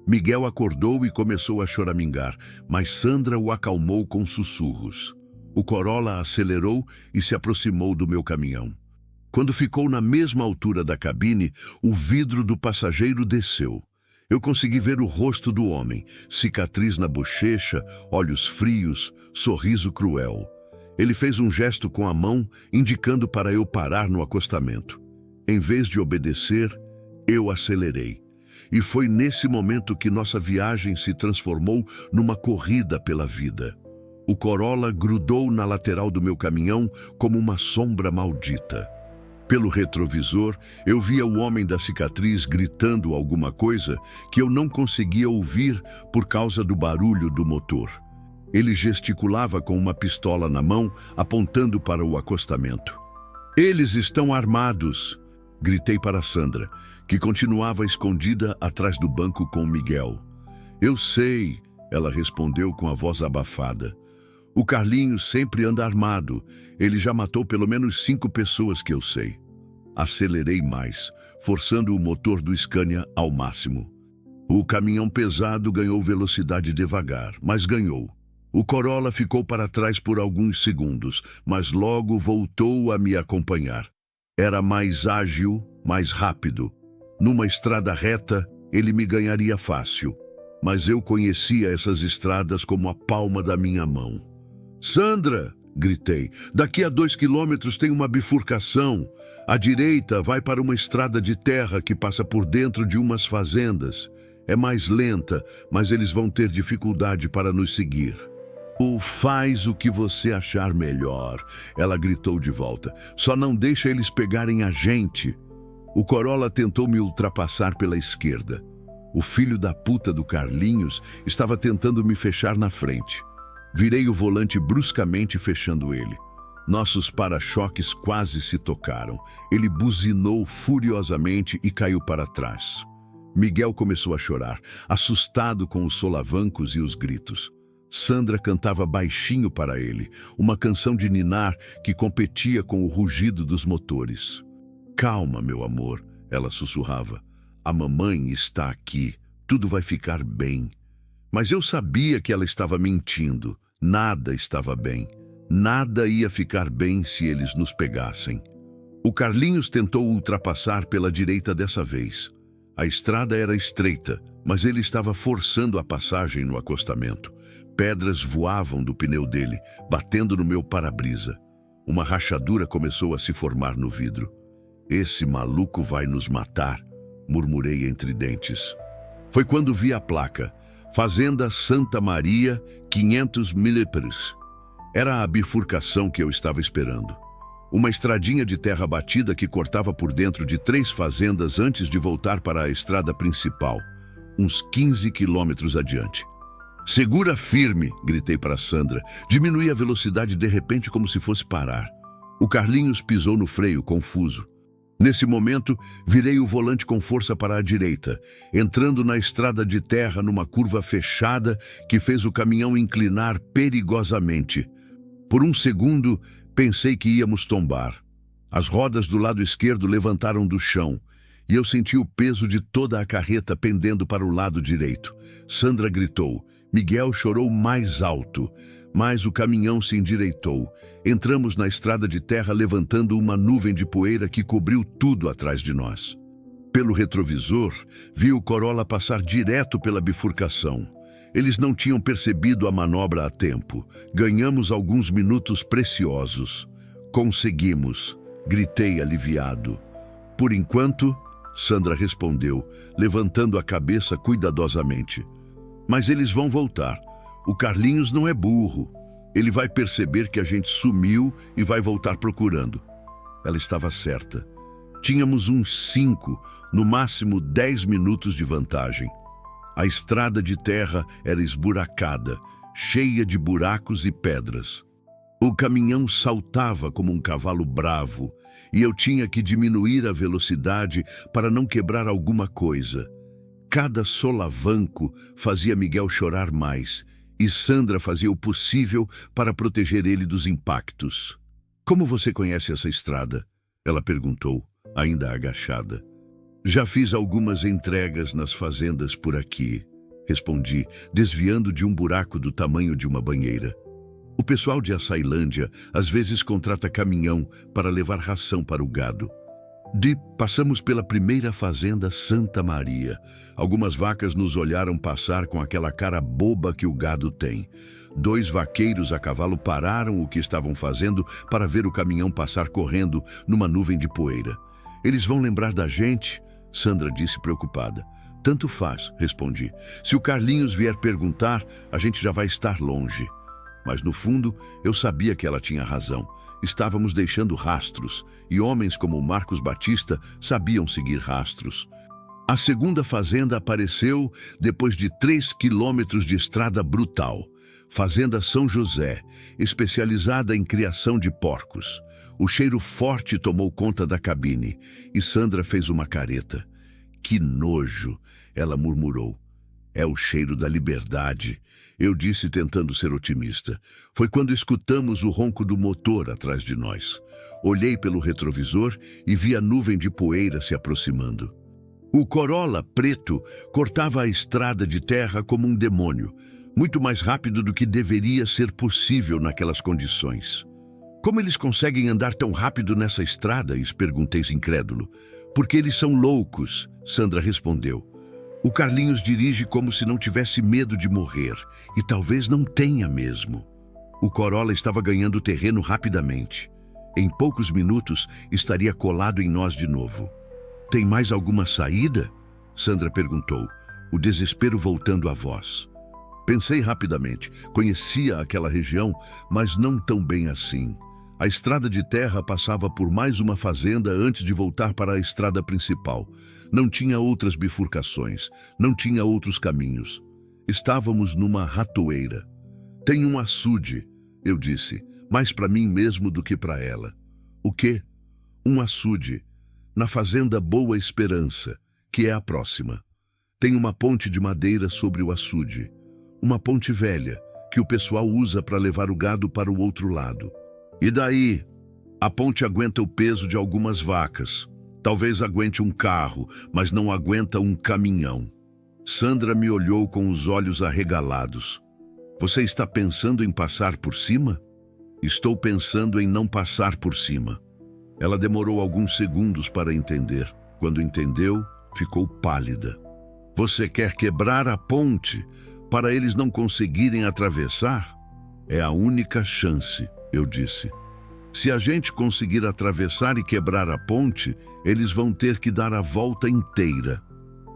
Miguel acordou e começou a choramingar, mas Sandra o acalmou com sussurros. O Corolla acelerou e se aproximou do meu caminhão. Quando ficou na mesma altura da cabine, o vidro do passageiro desceu. Eu consegui ver o rosto do homem, cicatriz na bochecha, olhos frios, sorriso cruel. Ele fez um gesto com a mão, indicando para eu parar no acostamento. Em vez de obedecer, eu acelerei. E foi nesse momento que nossa viagem se transformou numa corrida pela vida. O Corolla grudou na lateral do meu caminhão como uma sombra maldita. Pelo retrovisor, eu via o homem da cicatriz gritando alguma coisa que eu não conseguia ouvir por causa do barulho do motor. Ele gesticulava com uma pistola na mão, apontando para o acostamento. "Eles estão armados!" Gritei para Sandra, que continuava escondida atrás do banco com Miguel. "Eu sei", ela respondeu com a voz abafada. "O Carlinhos sempre anda armado. Ele já matou pelo menos 5 pessoas que eu sei." Acelerei mais, forçando o motor do Scania ao máximo. O caminhão pesado ganhou velocidade devagar, mas ganhou. O Corolla ficou para trás por alguns segundos, mas logo voltou a me acompanhar. Era mais ágil, mais rápido. Numa estrada reta, ele me ganharia fácil, mas eu conhecia essas estradas como a palma da minha mão. "Sandra!" gritei. "Daqui a 2 quilômetros tem uma bifurcação. À direita vai para uma estrada de terra que passa por dentro de umas fazendas. É mais lenta, mas eles vão ter dificuldade para nos seguir." Faz o que você achar melhor", ela gritou de volta. "Só não deixa eles pegarem a gente." O Corolla tentou me ultrapassar pela esquerda. O filho da puta do Carlinhos estava tentando me fechar na frente. Virei o volante bruscamente, fechando ele. Nossos para-choques quase se tocaram. Ele buzinou furiosamente e caiu para trás. Miguel começou a chorar, assustado com os solavancos e os gritos. Sandra cantava baixinho para ele, uma canção de ninar que competia com o rugido dos motores. "Calma, meu amor", ela sussurrava. "A mamãe está aqui, tudo vai ficar bem." Mas eu sabia que ela estava mentindo. Nada estava bem. Nada ia ficar bem se eles nos pegassem. O Carlinhos tentou ultrapassar pela direita dessa vez. A estrada era estreita, mas ele estava forçando a passagem no acostamento. Pedras voavam do pneu dele, batendo no meu para-brisa. Uma rachadura começou a se formar no vidro. "Esse maluco vai nos matar", murmurei entre dentes. Foi quando vi a placa. Fazenda Santa Maria, 500 milímetros. Era a bifurcação que eu estava esperando. Uma estradinha de terra batida que cortava por dentro de 3 fazendas antes de voltar para a estrada principal, uns 15 quilômetros adiante. "Segura firme", gritei para Sandra. Diminui a velocidade de repente como se fosse parar. O Carlinhos pisou no freio, confuso. Nesse momento, virei o volante com força para a direita, entrando na estrada de terra numa curva fechada que fez o caminhão inclinar perigosamente. Por um segundo, pensei que íamos tombar. As rodas do lado esquerdo levantaram do chão, e eu senti o peso de toda a carreta pendendo para o lado direito. Sandra gritou. Miguel chorou mais alto, mas o caminhão se endireitou. Entramos na estrada de terra levantando uma nuvem de poeira que cobriu tudo atrás de nós. Pelo retrovisor, vi o Corolla passar direto pela bifurcação. Eles não tinham percebido a manobra a tempo. Ganhamos alguns minutos preciosos. "Conseguimos", gritei aliviado. "Por enquanto", Sandra respondeu, levantando a cabeça cuidadosamente. "Mas eles vão voltar. O Carlinhos não é burro. Ele vai perceber que a gente sumiu e vai voltar procurando." Ela estava certa. Tínhamos uns 5, no máximo 10 minutos de vantagem. A estrada de terra era esburacada, cheia de buracos e pedras. O caminhão saltava como um cavalo bravo e eu tinha que diminuir a velocidade para não quebrar alguma coisa. Cada solavanco fazia Miguel chorar mais e Sandra fazia o possível para proteger ele dos impactos. Como você conhece essa estrada? Ela perguntou, ainda agachada. Já fiz algumas entregas nas fazendas por aqui, respondi, desviando de um buraco do tamanho de uma banheira. O pessoal de Açailândia às vezes contrata caminhão para levar ração para o gado. Passamos pela primeira fazenda Santa Maria. Algumas vacas nos olharam passar com aquela cara boba que o gado tem. 2 vaqueiros a cavalo pararam o que estavam fazendo para ver o caminhão passar correndo numa nuvem de poeira. Eles vão lembrar da gente? Sandra disse preocupada. Tanto faz, respondi. Se o Carlinhos vier perguntar, a gente já vai estar longe. Mas no fundo, eu sabia que ela tinha razão. Estávamos deixando rastros, e homens como Marcos Batista sabiam seguir rastros. A segunda fazenda apareceu depois de 3 quilômetros de estrada brutal. Fazenda São José, especializada em criação de porcos. O cheiro forte tomou conta da cabine, e Sandra fez uma careta. Que nojo, ela murmurou. É o cheiro da liberdade, eu disse tentando ser otimista. Foi quando escutamos o ronco do motor atrás de nós. Olhei pelo retrovisor e vi a nuvem de poeira se aproximando. O Corolla preto cortava a estrada de terra como um demônio, muito mais rápido do que deveria ser possível naquelas condições. Como eles conseguem andar tão rápido nessa estrada? Perguntei incrédulo. Porque eles são loucos, Sandra respondeu. O Carlinhos dirige como se não tivesse medo de morrer, e talvez não tenha mesmo. O Corolla estava ganhando terreno rapidamente. Em poucos minutos, estaria colado em nós de novo. Tem mais alguma saída? Sandra perguntou, o desespero voltando à voz. Pensei rapidamente. Conhecia aquela região, mas não tão bem assim. A estrada de terra passava por mais uma fazenda antes de voltar para a estrada principal. Não tinha outras bifurcações, não tinha outros caminhos. Estávamos numa ratoeira. Tem um açude, eu disse, mais para mim mesmo do que para ela. O quê? Um açude, na fazenda Boa Esperança, que é a próxima. Tem uma ponte de madeira sobre o açude. Uma ponte velha, que o pessoal usa para levar o gado para o outro lado. E daí? A ponte aguenta o peso de algumas vacas. Talvez aguente um carro, mas não aguenta um caminhão. Sandra me olhou com os olhos arregalados. Você está pensando em passar por cima? Estou pensando em não passar por cima. Ela demorou alguns segundos para entender. Quando entendeu, ficou pálida. Você quer quebrar a ponte para eles não conseguirem atravessar? É a única chance, eu disse. Se a gente conseguir atravessar e quebrar a ponte, eles vão ter que dar a volta inteira.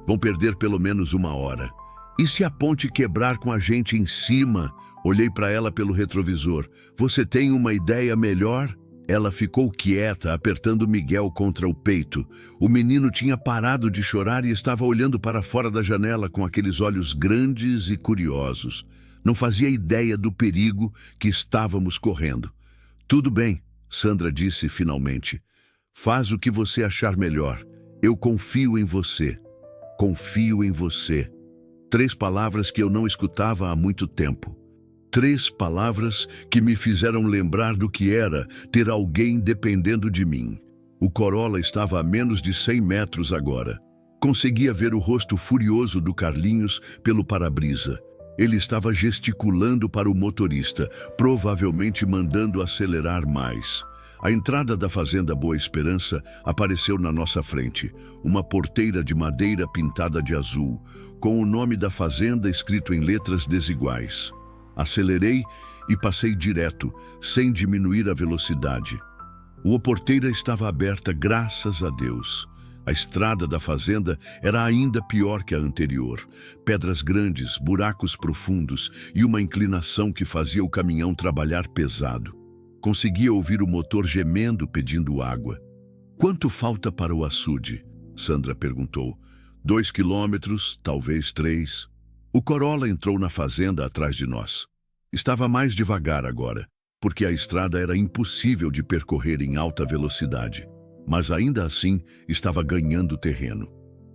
Vão perder pelo menos 1 hora. E se a ponte quebrar com a gente em cima? Olhei para ela pelo retrovisor. Você tem uma ideia melhor? Ela ficou quieta, apertando Miguel contra o peito. O menino tinha parado de chorar e estava olhando para fora da janela com aqueles olhos grandes e curiosos. Não fazia ideia do perigo que estávamos correndo. Tudo bem, Sandra disse finalmente. Faz o que você achar melhor. Eu confio em você. Confio em você. 3 palavras que eu não escutava há muito tempo. 3 palavras que me fizeram lembrar do que era ter alguém dependendo de mim. O Corolla estava a menos de 100 metros agora. Conseguia ver o rosto furioso do Carlinhos pelo para-brisa. Ele estava gesticulando para o motorista, provavelmente mandando acelerar mais. A entrada da fazenda Boa Esperança apareceu na nossa frente. Uma porteira de madeira pintada de azul, com o nome da fazenda escrito em letras desiguais. Acelerei e passei direto, sem diminuir a velocidade. A porteira estava aberta, graças a Deus. A estrada da fazenda era ainda pior que a anterior. Pedras grandes, buracos profundos e uma inclinação que fazia o caminhão trabalhar pesado. Conseguia ouvir o motor gemendo, pedindo água. Quanto falta para o açude? Sandra perguntou. 2 quilômetros, talvez 3. O Corolla entrou na fazenda atrás de nós. Estava mais devagar agora, porque a estrada era impossível de percorrer em alta velocidade. Mas ainda assim estava ganhando terreno.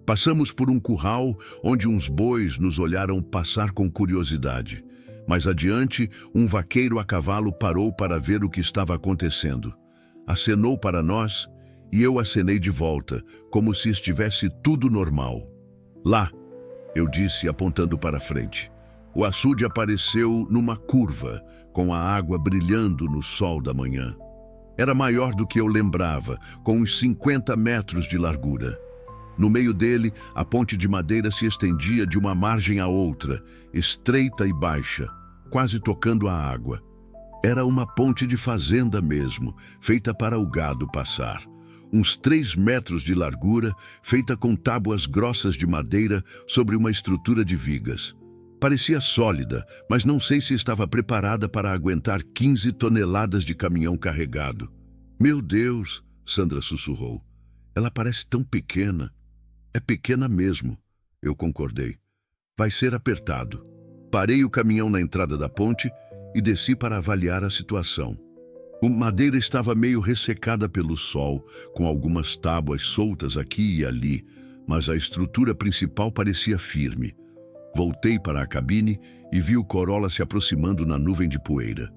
Passamos por um curral onde uns bois nos olharam passar com curiosidade. Mais adiante, um vaqueiro a cavalo parou para ver o que estava acontecendo. Acenou para nós e eu acenei de volta, como se estivesse tudo normal. Lá, eu disse apontando para frente. O açude apareceu numa curva, com a água brilhando no sol da manhã. Era maior do que eu lembrava, com uns 50 metros de largura. No meio dele, a ponte de madeira se estendia de uma margem à outra, estreita e baixa, quase tocando a água. Era uma ponte de fazenda mesmo, feita para o gado passar. Uns 3 metros de largura, feita com tábuas grossas de madeira sobre uma estrutura de vigas. Parecia sólida, mas não sei se estava preparada para aguentar 15 toneladas de caminhão carregado. Meu Deus, Sandra sussurrou. Ela parece tão pequena. É pequena mesmo, eu concordei. Vai ser apertado. Parei o caminhão na entrada da ponte e desci para avaliar a situação. A madeira estava meio ressecada pelo sol, com algumas tábuas soltas aqui e ali, mas a estrutura principal parecia firme. Voltei para a cabine e vi o Corolla se aproximando na nuvem de poeira.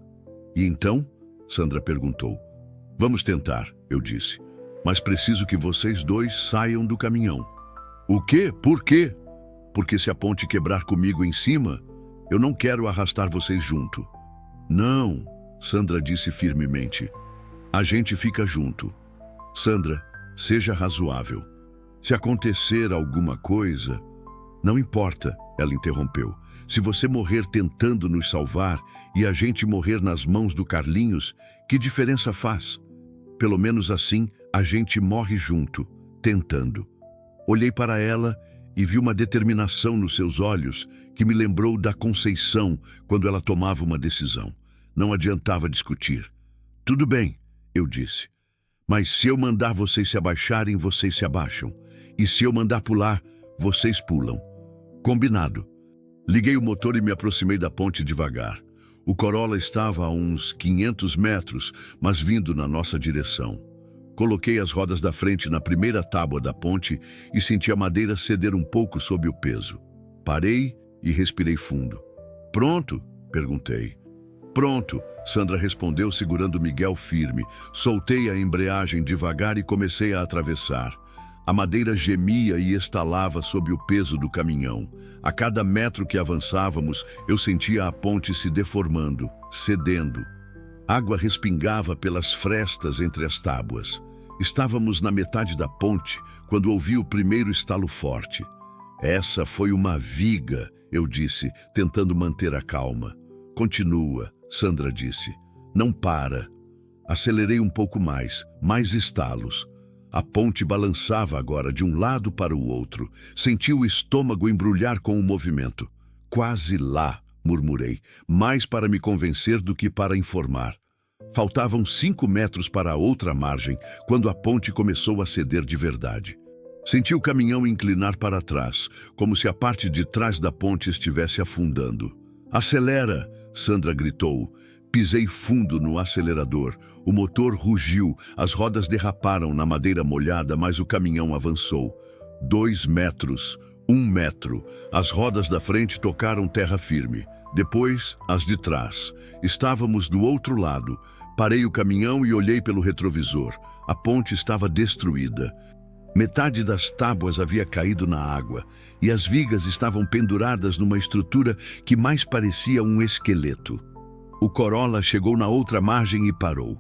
E então? Sandra perguntou. Vamos tentar, eu disse. Mas preciso que vocês dois saiam do caminhão. O quê? Por quê? Porque se a ponte quebrar comigo em cima, eu não quero arrastar vocês junto. Não, Sandra disse firmemente. A gente fica junto. Sandra, seja razoável. Se acontecer alguma coisa... Não importa, ela interrompeu. Se você morrer tentando nos salvar e a gente morrer nas mãos do Carlinhos, que diferença faz? Pelo menos assim, a gente morre junto, tentando. Olhei para ela e vi uma determinação nos seus olhos que me lembrou da Conceição quando ela tomava uma decisão. Não adiantava discutir. Tudo bem, eu disse. Mas se eu mandar vocês se abaixarem, vocês se abaixam. E se eu mandar pular, vocês pulam. Combinado. Liguei o motor e me aproximei da ponte devagar. O Corolla estava a uns 500 metros, mas vindo na nossa direção. Coloquei as rodas da frente na primeira tábua da ponte e senti a madeira ceder um pouco sob o peso. Parei e respirei fundo. Pronto? Perguntei. Pronto, Sandra respondeu segurando Miguel firme. Soltei a embreagem devagar e comecei a atravessar. A madeira gemia e estalava sob o peso do caminhão. A cada metro que avançávamos, eu sentia a ponte se deformando, cedendo. Água respingava pelas frestas entre as tábuas. Estávamos na metade da ponte quando ouvi o primeiro estalo forte. Essa foi uma viga, eu disse, tentando manter a calma. Continua, Sandra disse. Não para. Acelerei um pouco mais estalos. A ponte balançava agora de um lado para o outro. Senti o estômago embrulhar com o movimento. Quase lá, murmurei, mais para me convencer do que para informar. Faltavam 5 metros para a outra margem, quando a ponte começou a ceder de verdade. Senti o caminhão inclinar para trás, como se a parte de trás da ponte estivesse afundando. Acelera! Sandra gritou. Pisei fundo no acelerador. O motor rugiu, as rodas derraparam na madeira molhada, mas o caminhão avançou. 2 metros, 1 metro. As rodas da frente tocaram terra firme. Depois, as de trás. Estávamos do outro lado. Parei o caminhão e olhei pelo retrovisor. A ponte estava destruída. Metade das tábuas havia caído na água e as vigas estavam penduradas numa estrutura que mais parecia um esqueleto. O Corolla chegou na outra margem e parou.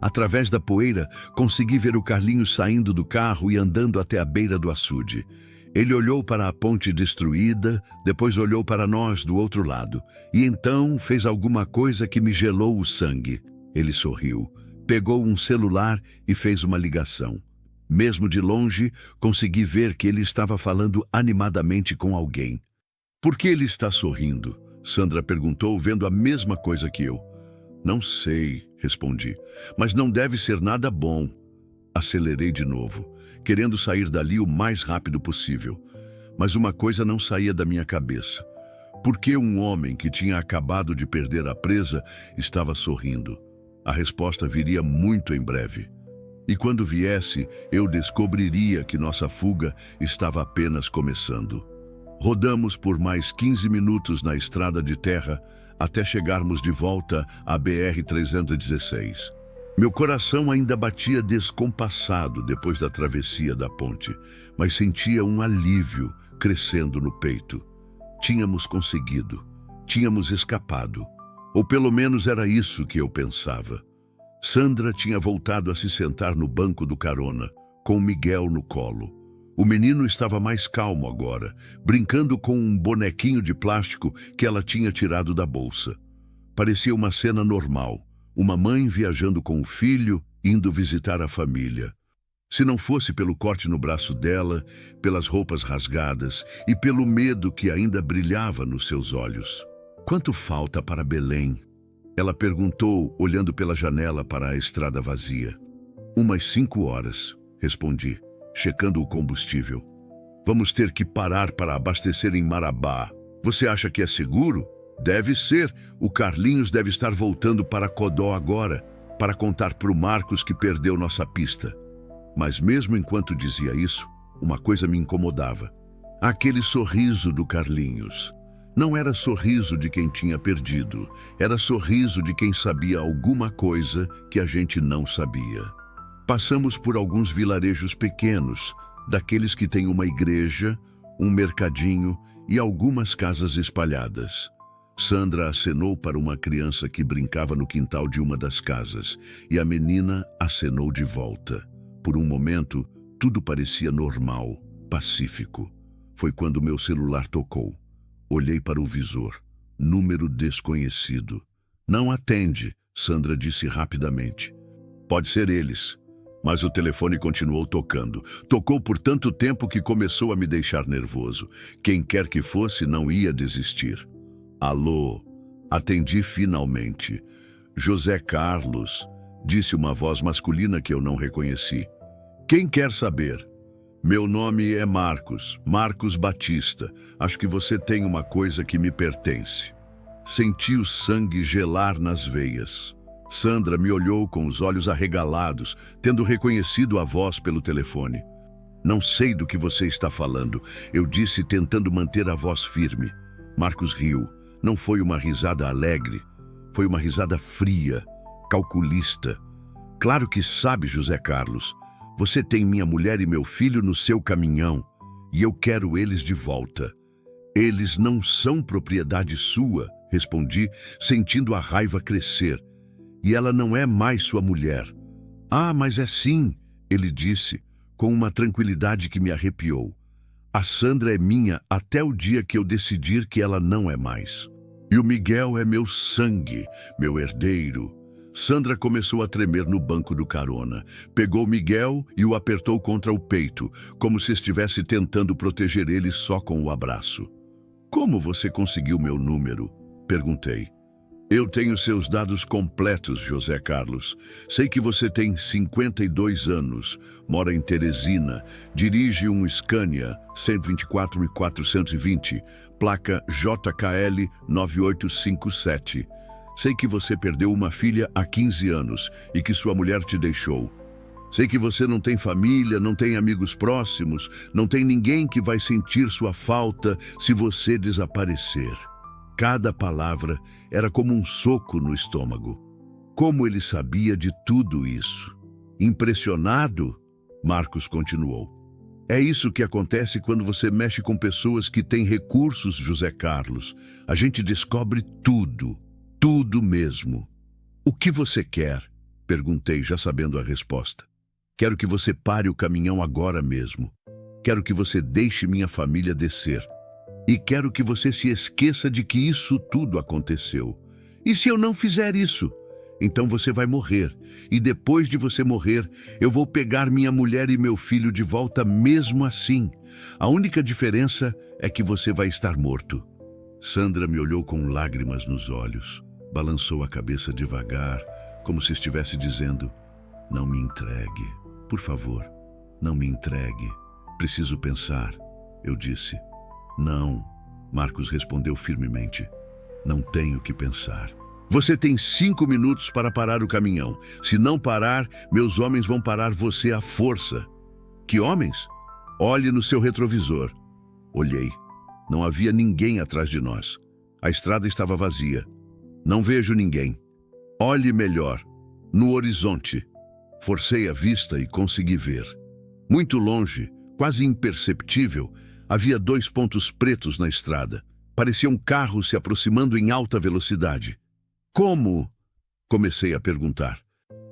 Através da poeira, consegui ver o Carlinhos saindo do carro e andando até a beira do açude. Ele olhou para a ponte destruída, depois olhou para nós do outro lado, e então fez alguma coisa que me gelou o sangue. Ele sorriu, pegou um celular e fez uma ligação. Mesmo de longe, consegui ver que ele estava falando animadamente com alguém. Por que ele está sorrindo? Sandra perguntou, vendo a mesma coisa que eu. Não sei, respondi, mas não deve ser nada bom. Acelerei de novo, querendo sair dali o mais rápido possível. Mas uma coisa não saía da minha cabeça. Por que um homem que tinha acabado de perder a presa estava sorrindo? A resposta viria muito em breve. E quando viesse, eu descobriria que nossa fuga estava apenas começando. Rodamos por mais 15 minutos na estrada de terra, até chegarmos de volta à BR-316. Meu coração ainda batia descompassado depois da travessia da ponte, mas sentia um alívio crescendo no peito. Tínhamos conseguido, tínhamos escapado, ou pelo menos era isso que eu pensava. Sandra tinha voltado a se sentar no banco do carona, com Miguel no colo. O menino estava mais calmo agora, brincando com um bonequinho de plástico que ela tinha tirado da bolsa. Parecia uma cena normal, uma mãe viajando com o filho, indo visitar a família. Se não fosse pelo corte no braço dela, pelas roupas rasgadas e pelo medo que ainda brilhava nos seus olhos. Quanto falta para Belém? Ela perguntou, olhando pela janela para a estrada vazia. Umas 5 horas, respondi, checando o combustível. Vamos ter que parar para abastecer em Marabá. Você acha que é seguro? Deve ser. O Carlinhos deve estar voltando para Codó agora, para contar para o Marcos que perdeu nossa pista. Mas mesmo enquanto dizia isso, uma coisa me incomodava. Aquele sorriso do Carlinhos. Não era sorriso de quem tinha perdido, era sorriso de quem sabia alguma coisa que a gente não sabia. Passamos por alguns vilarejos pequenos, daqueles que têm uma igreja, um mercadinho e algumas casas espalhadas. Sandra acenou para uma criança que brincava no quintal de uma das casas, e a menina acenou de volta. Por um momento, tudo parecia normal, pacífico. Foi quando meu celular tocou. Olhei para o visor. Número desconhecido. Não atende, Sandra disse rapidamente. Pode ser eles. Mas o telefone continuou tocando. Tocou por tanto tempo que começou a me deixar nervoso. Quem quer que fosse não ia desistir. Alô? Atendi finalmente. José Carlos, disse uma voz masculina que eu não reconheci. Quem quer saber? Meu nome é Marcos, Marcos Batista. Acho que você tem uma coisa que me pertence. Senti o sangue gelar nas veias. Sandra me olhou com os olhos arregalados, tendo reconhecido a voz pelo telefone. Não sei do que você está falando, eu disse tentando manter a voz firme. Marcos riu. Não foi uma risada alegre, foi uma risada fria, calculista. Claro que sabe, José Carlos. Você tem minha mulher e meu filho no seu caminhão, e eu quero eles de volta. Eles não são propriedade sua, respondi, sentindo a raiva crescer. E ela não é mais sua mulher. Ah, mas é sim, ele disse, com uma tranquilidade que me arrepiou. A Sandra é minha até o dia que eu decidir que ela não é mais. E o Miguel é meu sangue, meu herdeiro. Sandra começou a tremer no banco do carona. Pegou Miguel e o apertou contra o peito, como se estivesse tentando proteger ele só com o abraço. Como você conseguiu meu número? Perguntei. Eu tenho seus dados completos, José Carlos. Sei que você tem 52 anos, mora em Teresina, dirige um Scania 124 e 420, placa JKL 9857. Sei que você perdeu uma filha há 15 anos e que sua mulher te deixou. Sei que você não tem família, não tem amigos próximos, não tem ninguém que vai sentir sua falta se você desaparecer. Cada palavra era como um soco no estômago. Como ele sabia de tudo isso? Impressionado, Marcos continuou. É isso que acontece quando você mexe com pessoas que têm recursos, José Carlos. A gente descobre tudo, tudo mesmo. O que você quer? Perguntei, já sabendo a resposta. Quero que você pare o caminhão agora mesmo. Quero que você deixe minha família descer. E quero que você se esqueça de que isso tudo aconteceu. E se eu não fizer isso? Então você vai morrer. E depois de você morrer, eu vou pegar minha mulher e meu filho de volta mesmo assim. A única diferença é que você vai estar morto. Sandra me olhou com lágrimas nos olhos. Balançou a cabeça devagar, como se estivesse dizendo: não me entregue. Por favor, não me entregue. Preciso pensar. Eu disse. Não, Marcos respondeu firmemente. Não tenho que pensar. Você tem 5 minutos para parar o caminhão. Se não parar, meus homens vão parar você à força. Que homens? Olhe no seu retrovisor. Olhei. Não havia ninguém atrás de nós. A estrada estava vazia. Não vejo ninguém. Olhe melhor. No horizonte. Forcei a vista e consegui ver. Muito longe, quase imperceptível, havia 2 pontos pretos na estrada. Parecia um carro se aproximando em alta velocidade. Como? Comecei a perguntar.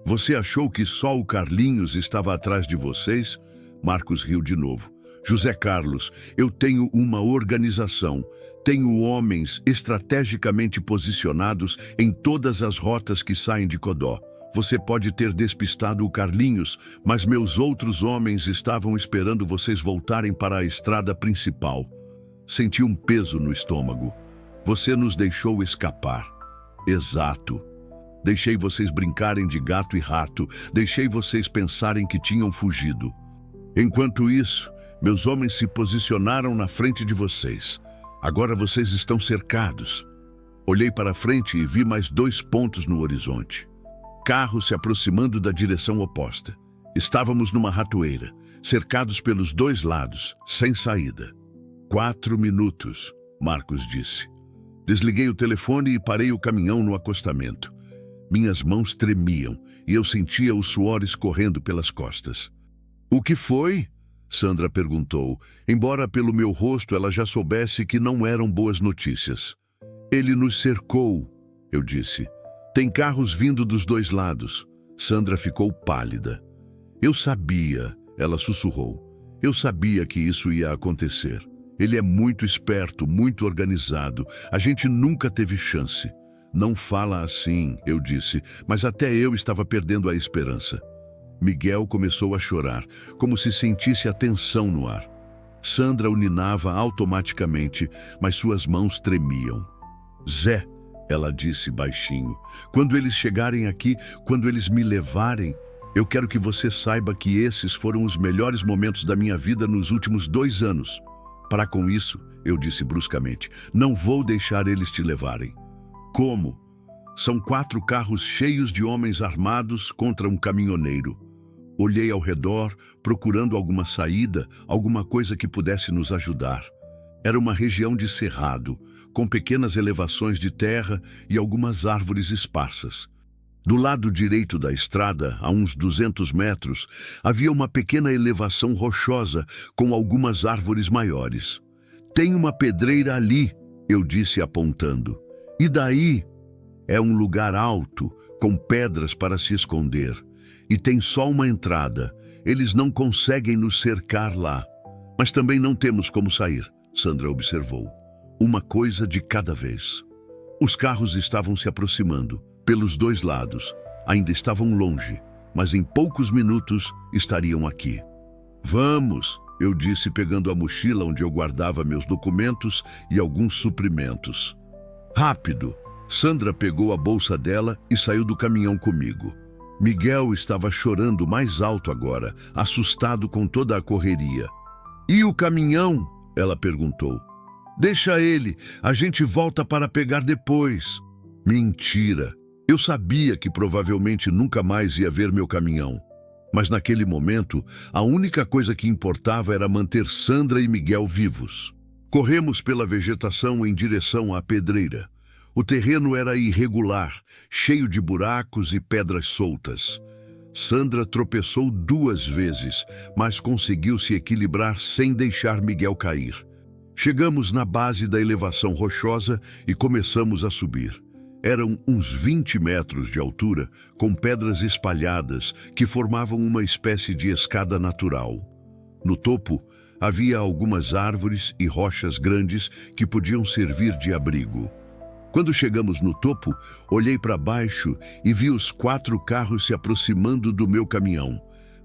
Você achou que só o Carlinhos estava atrás de vocês? Marcos riu de novo. José Carlos, eu tenho uma organização. Tenho homens estrategicamente posicionados em todas as rotas que saem de Codó. Você pode ter despistado o Carlinhos, mas meus outros homens estavam esperando vocês voltarem para a estrada principal. Senti um peso no estômago. Você nos deixou escapar. Exato. Deixei vocês brincarem de gato e rato. Deixei vocês pensarem que tinham fugido. Enquanto isso, meus homens se posicionaram na frente de vocês. Agora vocês estão cercados. Olhei para frente e vi mais 2 pontos no horizonte. Carros se aproximando da direção oposta. Estávamos numa ratoeira, cercados pelos 2 lados, sem saída. 4 minutos, Marcos disse. Desliguei o telefone e parei o caminhão no acostamento. Minhas mãos tremiam e eu sentia o suor escorrendo pelas costas. O que foi? Sandra perguntou, embora pelo meu rosto ela já soubesse que não eram boas notícias. Ele nos cercou, eu disse. Tem carros vindo dos 2 lados. Sandra ficou pálida. Eu sabia, ela sussurrou. Eu sabia que isso ia acontecer. Ele é muito esperto, muito organizado. A gente nunca teve chance. Não fala assim, eu disse, mas até eu estava perdendo a esperança. Miguel começou a chorar, como se sentisse a tensão no ar. Sandra o ninava automaticamente, mas suas mãos tremiam. Zé, ela disse baixinho, quando eles chegarem aqui, quando eles me levarem, eu quero que você saiba que esses foram os melhores momentos da minha vida nos últimos 2 anos. Para com isso, eu disse bruscamente, não vou deixar eles te levarem. Como? São 4 carros cheios de homens armados contra um caminhoneiro. Olhei ao redor, procurando alguma saída, alguma coisa que pudesse nos ajudar. Era uma região de cerrado, com pequenas elevações de terra e algumas árvores esparsas. Do lado direito da estrada, a uns 200 metros, havia uma pequena elevação rochosa com algumas árvores maiores. Tem uma pedreira ali, eu disse apontando. E daí? É um lugar alto, com pedras para se esconder. E tem só uma entrada. Eles não conseguem nos cercar lá. Mas também não temos como sair, Sandra observou. Uma coisa de cada vez. Os carros estavam se aproximando, pelos 2 lados. Ainda estavam longe, mas em poucos minutos estariam aqui. Vamos, eu disse pegando a mochila onde eu guardava meus documentos e alguns suprimentos. Rápido! Sandra pegou a bolsa dela e saiu do caminhão comigo. Miguel estava chorando mais alto agora, assustado com toda a correria. E o caminhão? Ela perguntou. Deixa ele, a gente volta para pegar depois. Mentira! Eu sabia que provavelmente nunca mais ia ver meu caminhão. Mas naquele momento, a única coisa que importava era manter Sandra e Miguel vivos. Corremos pela vegetação em direção à pedreira. O terreno era irregular, cheio de buracos e pedras soltas. Sandra tropeçou 2 vezes, mas conseguiu se equilibrar sem deixar Miguel cair. Chegamos na base da elevação rochosa e começamos a subir. Eram uns 20 metros de altura, com pedras espalhadas que formavam uma espécie de escada natural. No topo, havia algumas árvores e rochas grandes que podiam servir de abrigo. Quando chegamos no topo, olhei para baixo e vi os 4 carros se aproximando do meu caminhão.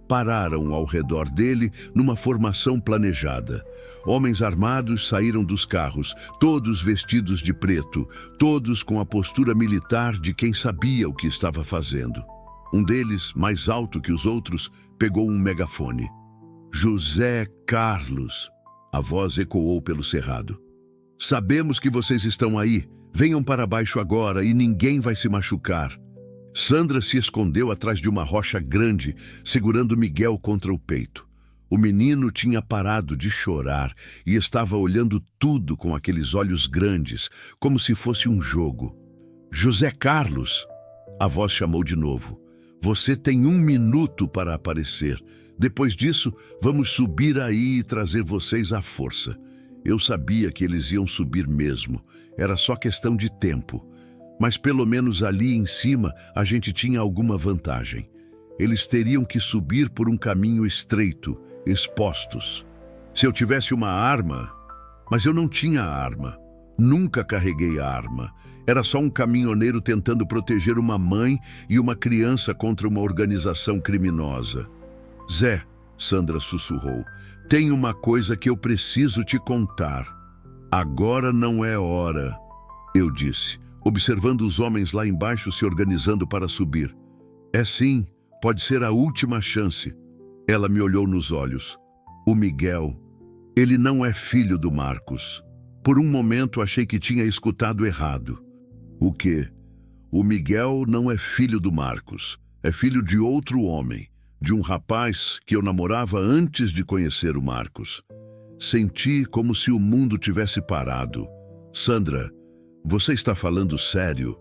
Pararam ao redor dele numa formação planejada. Homens armados saíram dos carros, todos vestidos de preto, todos com a postura militar de quem sabia o que estava fazendo. Um deles, mais alto que os outros, pegou um megafone. José Carlos. A voz ecoou pelo cerrado. Sabemos que vocês estão aí. Venham para baixo agora e ninguém vai se machucar. Sandra se escondeu atrás de uma rocha grande, segurando Miguel contra o peito. O menino tinha parado de chorar e estava olhando tudo com aqueles olhos grandes, como se fosse um jogo. José Carlos! A voz chamou de novo. Você tem 1 minuto para aparecer. Depois disso, vamos subir aí e trazer vocês à força. Eu sabia que eles iam subir mesmo. Era só questão de tempo. Mas pelo menos ali em cima a gente tinha alguma vantagem. Eles teriam que subir por um caminho estreito, expostos. Se eu tivesse uma arma... Mas eu não tinha arma. Nunca carreguei a arma. Era só um caminhoneiro tentando proteger uma mãe e uma criança contra uma organização criminosa. Zé, Sandra sussurrou, tem uma coisa que eu preciso te contar. Agora não é hora, eu disse, observando os homens lá embaixo se organizando para subir. É sim, pode ser a última chance. Ela me olhou nos olhos. O Miguel, ele não é filho do Marcos. Por um momento achei que tinha escutado errado. O quê? O Miguel não é filho do Marcos. É filho de outro homem, de um rapaz que eu namorava antes de conhecer o Marcos. Senti como se o mundo tivesse parado. Sandra, você está falando sério?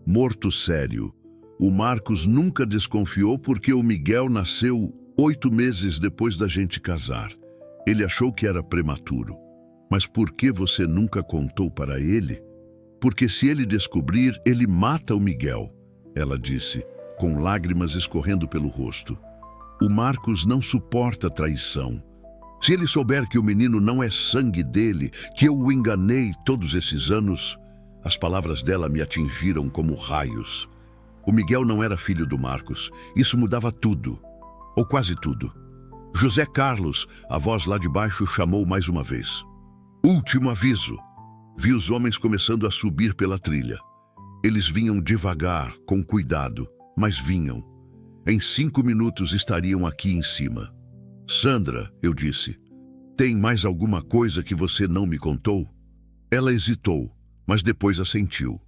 Morto sério. O Marcos nunca desconfiou porque o Miguel nasceu 8 meses depois da gente casar. Ele achou que era prematuro. Mas por que você nunca contou para ele? Porque se ele descobrir, ele mata o Miguel, ela disse, com lágrimas escorrendo pelo rosto. O Marcos não suporta traição. Se ele souber que o menino não é sangue dele, que eu o enganei todos esses anos, as palavras dela me atingiram como raios. O Miguel não era filho do Marcos. Isso mudava tudo, ou quase tudo. José Carlos, a voz lá de baixo, chamou mais uma vez. Último aviso. Vi os homens começando a subir pela trilha. Eles vinham devagar, com cuidado, mas vinham. Em 5 minutos estariam aqui em cima. Sandra, eu disse, tem mais alguma coisa que você não me contou? Ela hesitou, mas depois assentiu.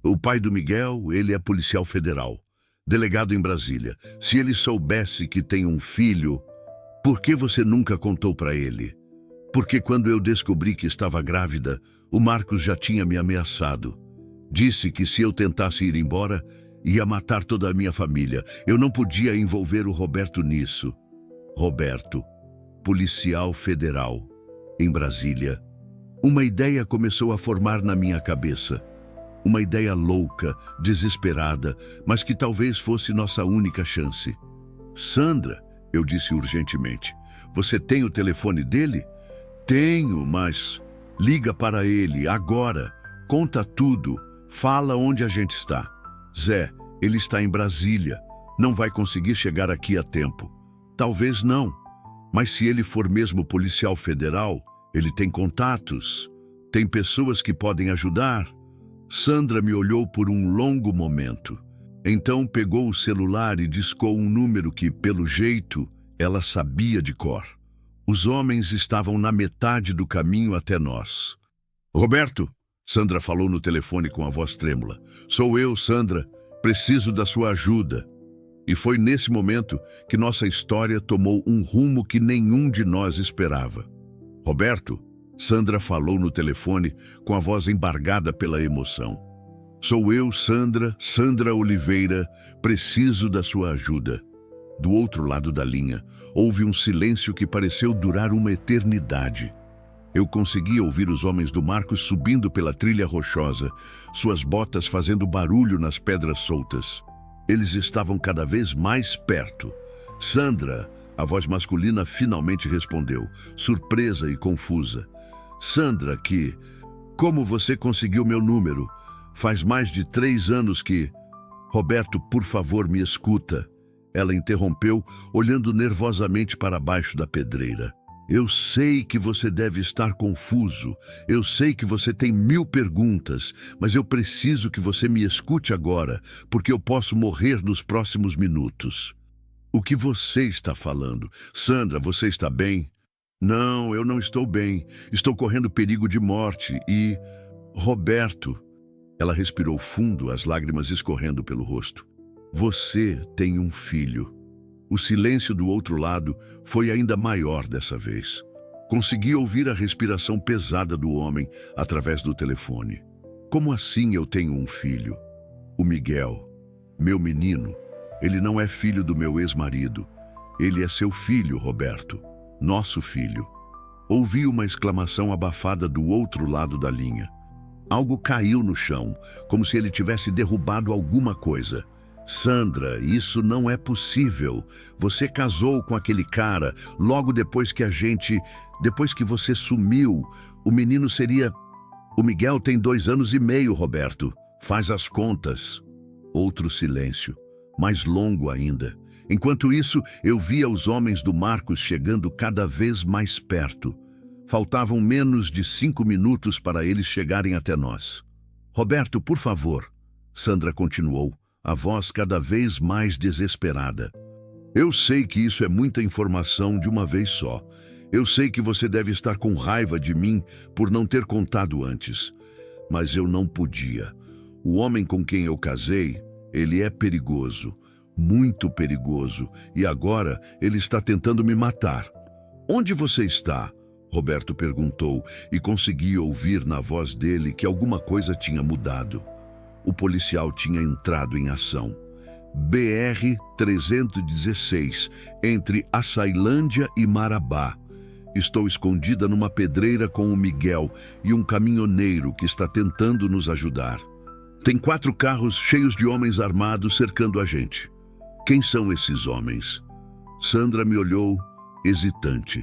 O pai do Miguel, ele é policial federal, delegado em Brasília. Se ele soubesse que tem um filho, por que você nunca contou para ele? Porque quando eu descobri que estava grávida, o Marcos já tinha me ameaçado. Disse que se eu tentasse ir embora, ia matar toda a minha família. Eu não podia envolver o Roberto nisso. Roberto, policial federal, em Brasília. Uma ideia começou a formar na minha cabeça. Uma ideia louca, desesperada, mas que talvez fosse nossa única chance. Sandra, eu disse urgentemente, você tem o telefone dele? Tenho, mas... Liga para ele, agora. Conta tudo. Fala onde a gente está. Zé, ele está em Brasília. Não vai conseguir chegar aqui a tempo. Talvez não. Mas se ele for mesmo policial federal, ele tem contatos. Tem pessoas que podem ajudar. Sandra me olhou por um longo momento. Então pegou o celular e discou um número que, pelo jeito, ela sabia de cor. Os homens estavam na metade do caminho até nós. Roberto, Sandra falou no telefone com a voz trêmula. Sou eu, Sandra. Preciso da sua ajuda. E foi nesse momento que nossa história tomou um rumo que nenhum de nós esperava. Roberto, Sandra falou no telefone com a voz embargada pela emoção. Sou eu, Sandra Oliveira. Preciso da sua ajuda. Do outro lado da linha, houve um silêncio que pareceu durar uma eternidade. Eu conseguia ouvir os homens do Marcos subindo pela trilha rochosa, suas botas fazendo barulho nas pedras soltas. Eles estavam cada vez mais perto. Sandra, a voz masculina finalmente respondeu, surpresa e confusa. Sandra, como você conseguiu meu número? Faz mais de 3 anos que... Roberto, por favor, me escuta. Ela interrompeu, olhando nervosamente para baixo da pedreira. Eu sei que você deve estar confuso. Eu sei que você tem 1000 perguntas, mas eu preciso que você me escute agora, porque eu posso morrer nos próximos minutos. O que você está falando? Sandra, você está bem? Não, eu não estou bem. Estou correndo perigo de morte e... Roberto... Ela respirou fundo, as lágrimas escorrendo pelo rosto. Você tem um filho. O silêncio do outro lado foi ainda maior dessa vez. Consegui ouvir a respiração pesada do homem através do telefone. Como assim eu tenho um filho? O Miguel, meu menino, ele não é filho do meu ex-marido. Ele é seu filho, Roberto. Nosso filho. Ouvi uma exclamação abafada do outro lado da linha. Algo caiu no chão, como se ele tivesse derrubado alguma coisa. Sandra, isso não é possível. Você casou com aquele cara logo depois que depois que você sumiu. O menino seria... O Miguel tem 2 anos e meio, Roberto. Faz as contas. Outro silêncio, mais longo ainda. Enquanto isso, eu via os homens do Marcos chegando cada vez mais perto. Faltavam menos de 5 minutos para eles chegarem até nós. Roberto, por favor. Sandra continuou, a voz cada vez mais desesperada. Eu sei que isso é muita informação de uma vez só. Eu sei que você deve estar com raiva de mim por não ter contado antes. Mas eu não podia. O homem com quem eu casei, ele é perigoso, muito perigoso, e agora ele está tentando me matar. Onde você está? Roberto perguntou, e consegui ouvir na voz dele que alguma coisa tinha mudado. O policial tinha entrado em ação. BR-316, entre Açailândia e Marabá. Estou escondida numa pedreira com o Miguel e um caminhoneiro que está tentando nos ajudar. Tem 4 carros cheios de homens armados cercando a gente. Quem são esses homens? Sandra me olhou, hesitante.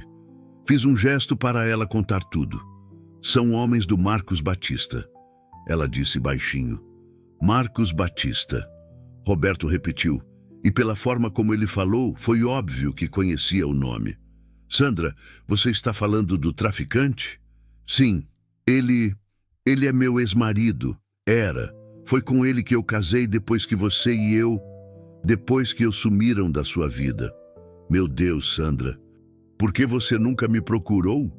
Fiz um gesto para ela contar tudo. São homens do Marcos Batista. Ela disse baixinho. Marcos Batista. Roberto repetiu. E pela forma como ele falou, foi óbvio que conhecia o nome. Sandra, você está falando do traficante? Sim, ele é meu ex-marido. Era. Foi com ele que eu casei depois que você e eu sumiram da sua vida. Meu Deus, Sandra, por que você nunca me procurou?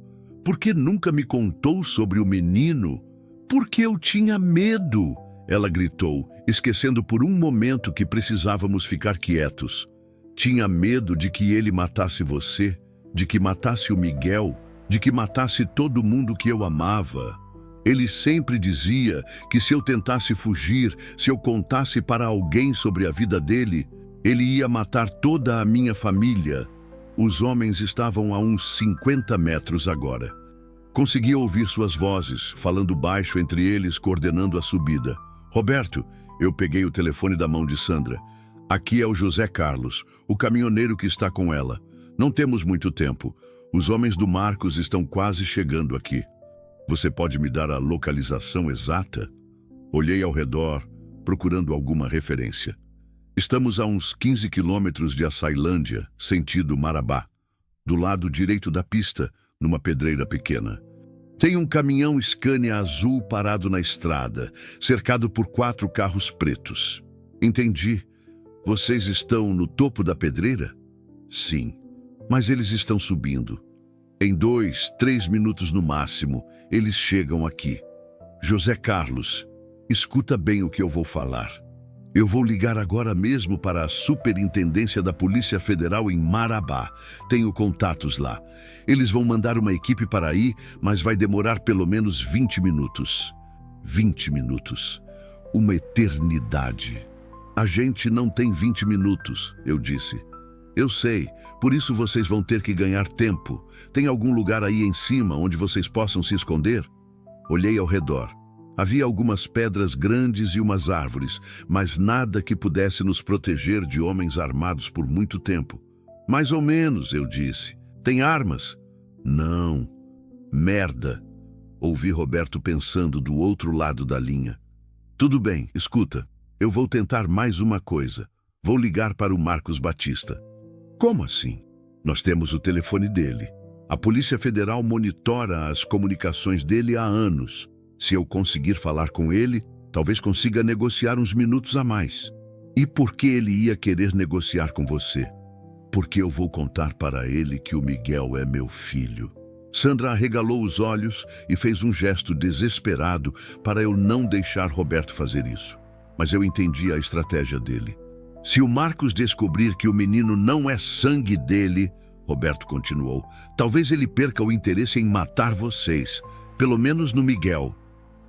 Por que nunca me contou sobre o menino? Porque eu tinha medo, ela gritou, esquecendo por um momento que precisávamos ficar quietos. Tinha medo de que ele matasse você, de que matasse o Miguel, de que matasse todo mundo que eu amava. Ele sempre dizia que se eu tentasse fugir, se eu contasse para alguém sobre a vida dele, ele ia matar toda a minha família. Os homens estavam a uns 50 metros agora. Conseguia ouvir suas vozes, falando baixo entre eles, coordenando a subida. Roberto, eu peguei o telefone da mão de Sandra. Aqui é o José Carlos, o caminhoneiro que está com ela. Não temos muito tempo. Os homens do Marcos estão quase chegando aqui. Você pode me dar a localização exata? Olhei ao redor, procurando alguma referência. Estamos a uns 15 quilômetros de Açailândia, sentido Marabá. Do lado direito da pista, numa pedreira pequena. Tem um caminhão Scania azul parado na estrada, cercado por 4 carros pretos. Entendi. Vocês estão no topo da pedreira? Sim, mas eles estão subindo. Em 2, 3 minutos no máximo, eles chegam aqui. José Carlos, escuta bem o que eu vou falar. Eu vou ligar agora mesmo para a Superintendência da Polícia Federal em Marabá. Tenho contatos lá. Eles vão mandar uma equipe para aí, mas vai demorar pelo menos 20 minutos. 20 minutos. Uma eternidade. A gente não tem 20 minutos, eu disse. Eu sei, por isso vocês vão ter que ganhar tempo. Tem algum lugar aí em cima onde vocês possam se esconder? Olhei ao redor. Havia algumas pedras grandes e umas árvores, mas nada que pudesse nos proteger de homens armados por muito tempo. Mais ou menos, eu disse. Tem armas? Não. Merda. Ouvi Roberto pensando do outro lado da linha. Tudo bem, escuta. Eu vou tentar mais uma coisa. Vou ligar para o Marcos Batista. Como assim? Nós temos o telefone dele. A Polícia Federal monitora as comunicações dele há anos. Se eu conseguir falar com ele, talvez consiga negociar uns minutos a mais. E por que ele ia querer negociar com você? Porque eu vou contar para ele que o Miguel é meu filho. Sandra arregalou os olhos e fez um gesto desesperado para eu não deixar Roberto fazer isso. Mas eu entendi a estratégia dele. Se o Marcos descobrir que o menino não é sangue dele, Roberto continuou, talvez ele perca o interesse em matar vocês, pelo menos no Miguel.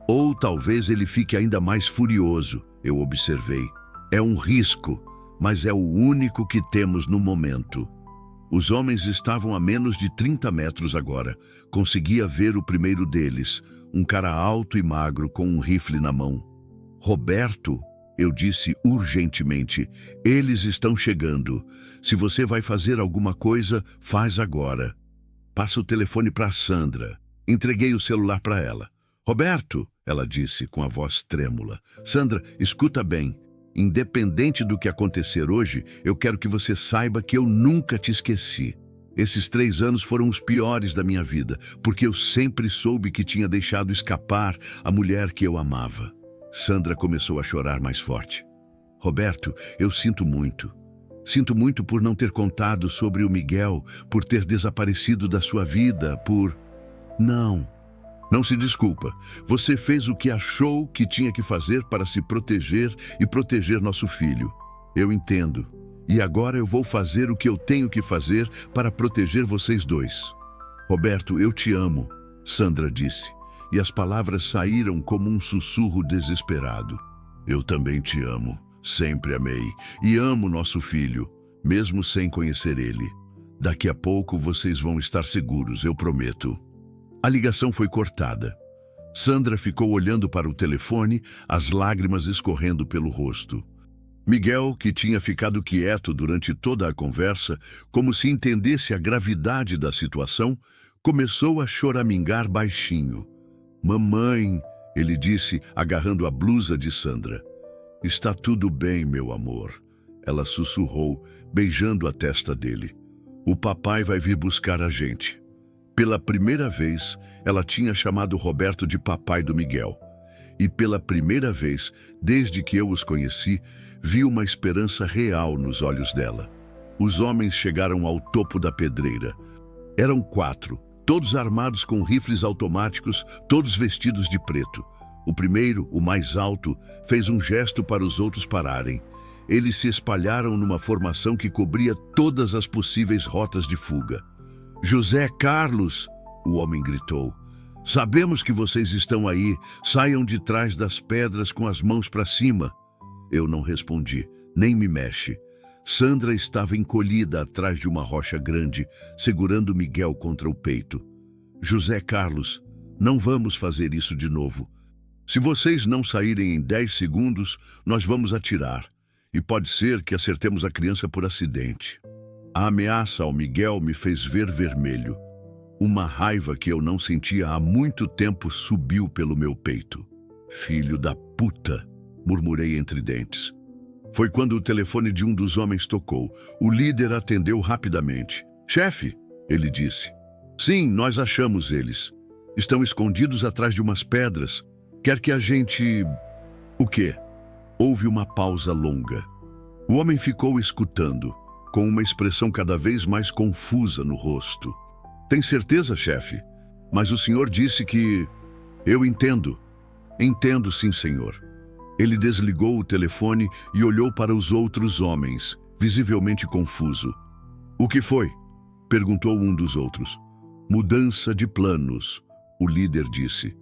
Ou talvez ele fique ainda mais furioso. Eu observei. É um risco, mas é o único que temos no momento. Os homens estavam a menos de 30 metros agora. Conseguia ver o primeiro deles, um cara alto e magro com um rifle na mão. Roberto, eu disse urgentemente, eles estão chegando. Se você vai fazer alguma coisa, faz agora. Passa o telefone para Sandra. Entreguei o celular para ela. Roberto, ela disse com a voz trêmula. Sandra, escuta bem. Independente do que acontecer hoje, eu quero que você saiba que eu nunca te esqueci. Esses 3 anos foram os piores da minha vida, porque eu sempre soube que tinha deixado escapar a mulher que eu amava. Sandra começou a chorar mais forte. Roberto, eu sinto muito. Sinto muito por não ter contado sobre o Miguel, por ter desaparecido da sua vida, por... Não se desculpa. Você fez o que achou que tinha que fazer para se proteger e proteger nosso filho. Eu entendo. E agora eu vou fazer o que eu tenho que fazer para proteger vocês dois. Roberto, eu te amo, Sandra disse. E as palavras saíram como um sussurro desesperado. Eu também te amo. Sempre amei. E amo nosso filho, mesmo sem conhecer ele. Daqui a pouco vocês vão estar seguros, eu prometo. A ligação foi cortada. Sandra ficou olhando para o telefone, as lágrimas escorrendo pelo rosto. Miguel, que tinha ficado quieto durante toda a conversa, como se entendesse a gravidade da situação, começou a choramingar baixinho. Mamãe, ele disse, agarrando a blusa de Sandra. Está tudo bem, meu amor. Ela sussurrou, beijando a testa dele. O papai vai vir buscar a gente. Pela primeira vez, ela tinha chamado Roberto de papai do Miguel. E pela primeira vez, desde que eu os conheci, vi uma esperança real nos olhos dela. Os homens chegaram ao topo da pedreira. Eram 4, todos armados com rifles automáticos, todos vestidos de preto. O primeiro, o mais alto, fez um gesto para os outros pararem. Eles se espalharam numa formação que cobria todas as possíveis rotas de fuga. José Carlos, o homem gritou. Sabemos que vocês estão aí. Saiam de trás das pedras com as mãos para cima. Eu não respondi, nem me mexe. Sandra estava encolhida atrás de uma rocha grande, segurando Miguel contra o peito. José Carlos, não vamos fazer isso de novo. Se vocês não saírem em 10 segundos, nós vamos atirar. E pode ser que acertemos a criança por acidente. A ameaça ao Miguel me fez ver vermelho. Uma raiva que eu não sentia há muito tempo subiu pelo meu peito. Filho da puta, murmurei entre dentes. Foi quando o telefone de um dos homens tocou. O líder atendeu rapidamente. Chefe, ele disse. Sim, nós achamos eles. Estão escondidos atrás de umas pedras. Quer que a gente... O quê? Houve uma pausa longa. O homem ficou escutando, com uma expressão cada vez mais confusa no rosto. Tem certeza, chefe? Mas o senhor disse que... Eu entendo. Entendo, sim, senhor. Ele desligou o telefone e olhou para os outros homens, visivelmente confuso. O que foi? Perguntou um dos outros. Mudança de planos, o líder disse.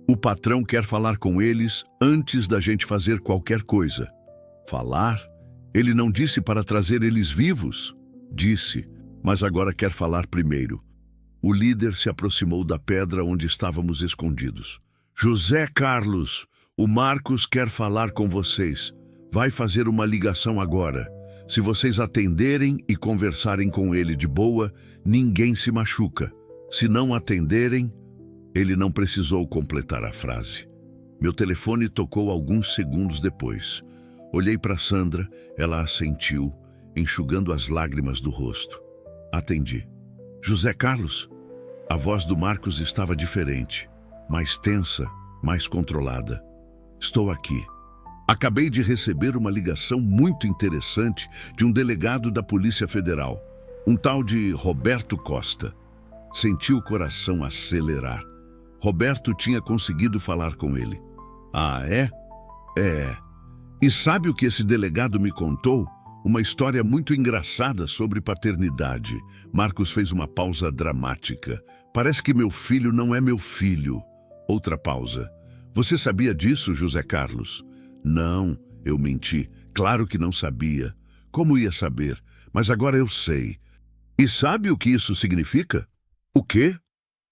O patrão quer falar com eles antes da gente fazer qualquer coisa. Falar? Ele não disse para trazer eles vivos? Disse, mas agora quer falar primeiro. O líder se aproximou da pedra onde estávamos escondidos. José Carlos, o Marcos quer falar com vocês. Vai fazer uma ligação agora. Se vocês atenderem e conversarem com ele de boa, ninguém se machuca. Se não atenderem... Ele não precisou completar a frase. Meu telefone tocou alguns segundos depois. Olhei para Sandra, ela assentiu, enxugando as lágrimas do rosto. Atendi. José Carlos? A voz do Marcos estava diferente, mais tensa, mais controlada. Estou aqui. Acabei de receber uma ligação muito interessante de um delegado da Polícia Federal, um tal de Roberto Costa. Senti o coração acelerar. Roberto tinha conseguido falar com ele. Ah, é? É. E sabe o que esse delegado me contou? Uma história muito engraçada sobre paternidade. Marcos fez uma pausa dramática. Parece que meu filho não é meu filho. Outra pausa. Você sabia disso, José Carlos? Não, Eu menti. Claro que não sabia. Como ia saber? Mas agora eu sei. E sabe o que isso significa? O quê?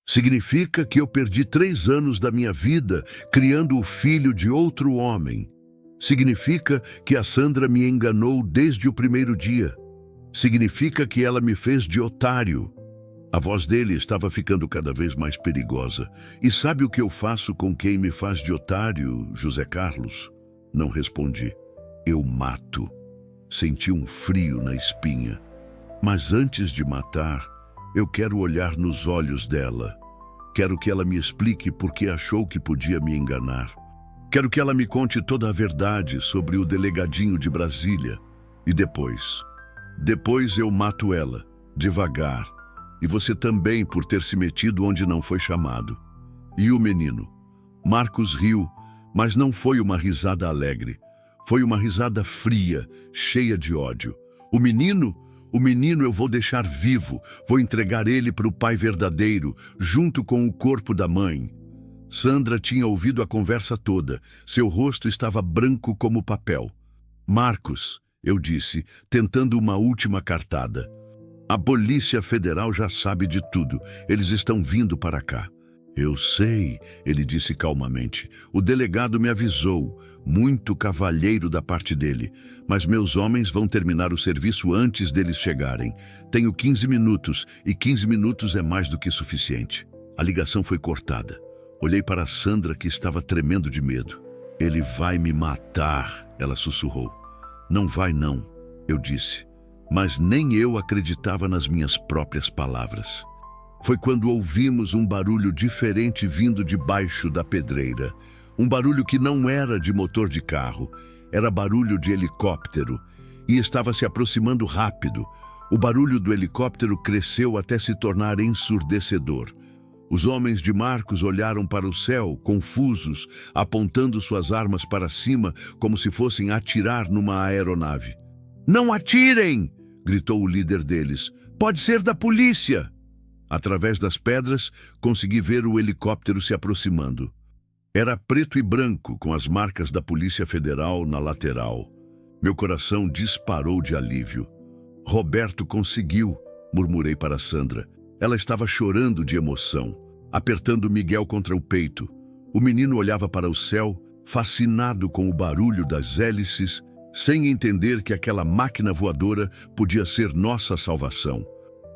Significa que eu perdi 3 anos da minha vida criando o filho de outro homem. Significa que a Sandra me enganou desde o primeiro dia. Significa que ela me fez de otário. A voz dele estava ficando cada vez mais perigosa. E sabe o que eu faço com quem me faz de otário, José Carlos? Não respondi. Eu mato. Senti um frio na espinha. Mas antes de matar, eu quero olhar nos olhos dela. Quero que ela me explique por que achou que podia me enganar. Quero que ela me conte toda a verdade sobre o delegadinho de Brasília. E depois eu mato ela, devagar. E você também por ter se metido onde não foi chamado. E o menino? Marcos riu, mas não foi uma risada alegre. Foi uma risada fria, cheia de ódio. O menino eu vou deixar vivo. Vou entregar ele para o pai verdadeiro, junto com o corpo da mãe. Sandra tinha ouvido a conversa toda. Seu rosto estava branco como papel. Marcos, eu disse, tentando uma última cartada. A Polícia Federal já sabe de tudo. Eles estão vindo para cá. Eu sei, ele disse calmamente. O delegado me avisou. Muito cavalheiro da parte dele. Mas meus homens vão terminar o serviço antes deles chegarem. Tenho 15 minutos, e 15 minutos é mais do que suficiente. A ligação foi cortada. Olhei para Sandra, que estava tremendo de medo. Ele vai me matar, ela sussurrou. Não vai não, eu disse. Mas nem eu acreditava nas minhas próprias palavras. Foi quando ouvimos um barulho diferente vindo debaixo da pedreira. Um barulho que não era de motor de carro, era barulho de helicóptero, e estava se aproximando rápido. O barulho do helicóptero cresceu até se tornar ensurdecedor. Os homens de Marcos olharam para o céu, confusos, apontando suas armas para cima, como se fossem atirar numa aeronave. "Não atirem!" gritou o líder deles. "Pode ser da polícia!" Através das pedras, consegui ver o helicóptero se aproximando. Era preto e branco, com as marcas da Polícia Federal na lateral. Meu coração disparou de alívio. "Roberto conseguiu", murmurei para Sandra. Ela estava chorando de emoção, apertando Miguel contra o peito. O menino olhava para o céu, fascinado com o barulho das hélices, sem entender que aquela máquina voadora podia ser nossa salvação.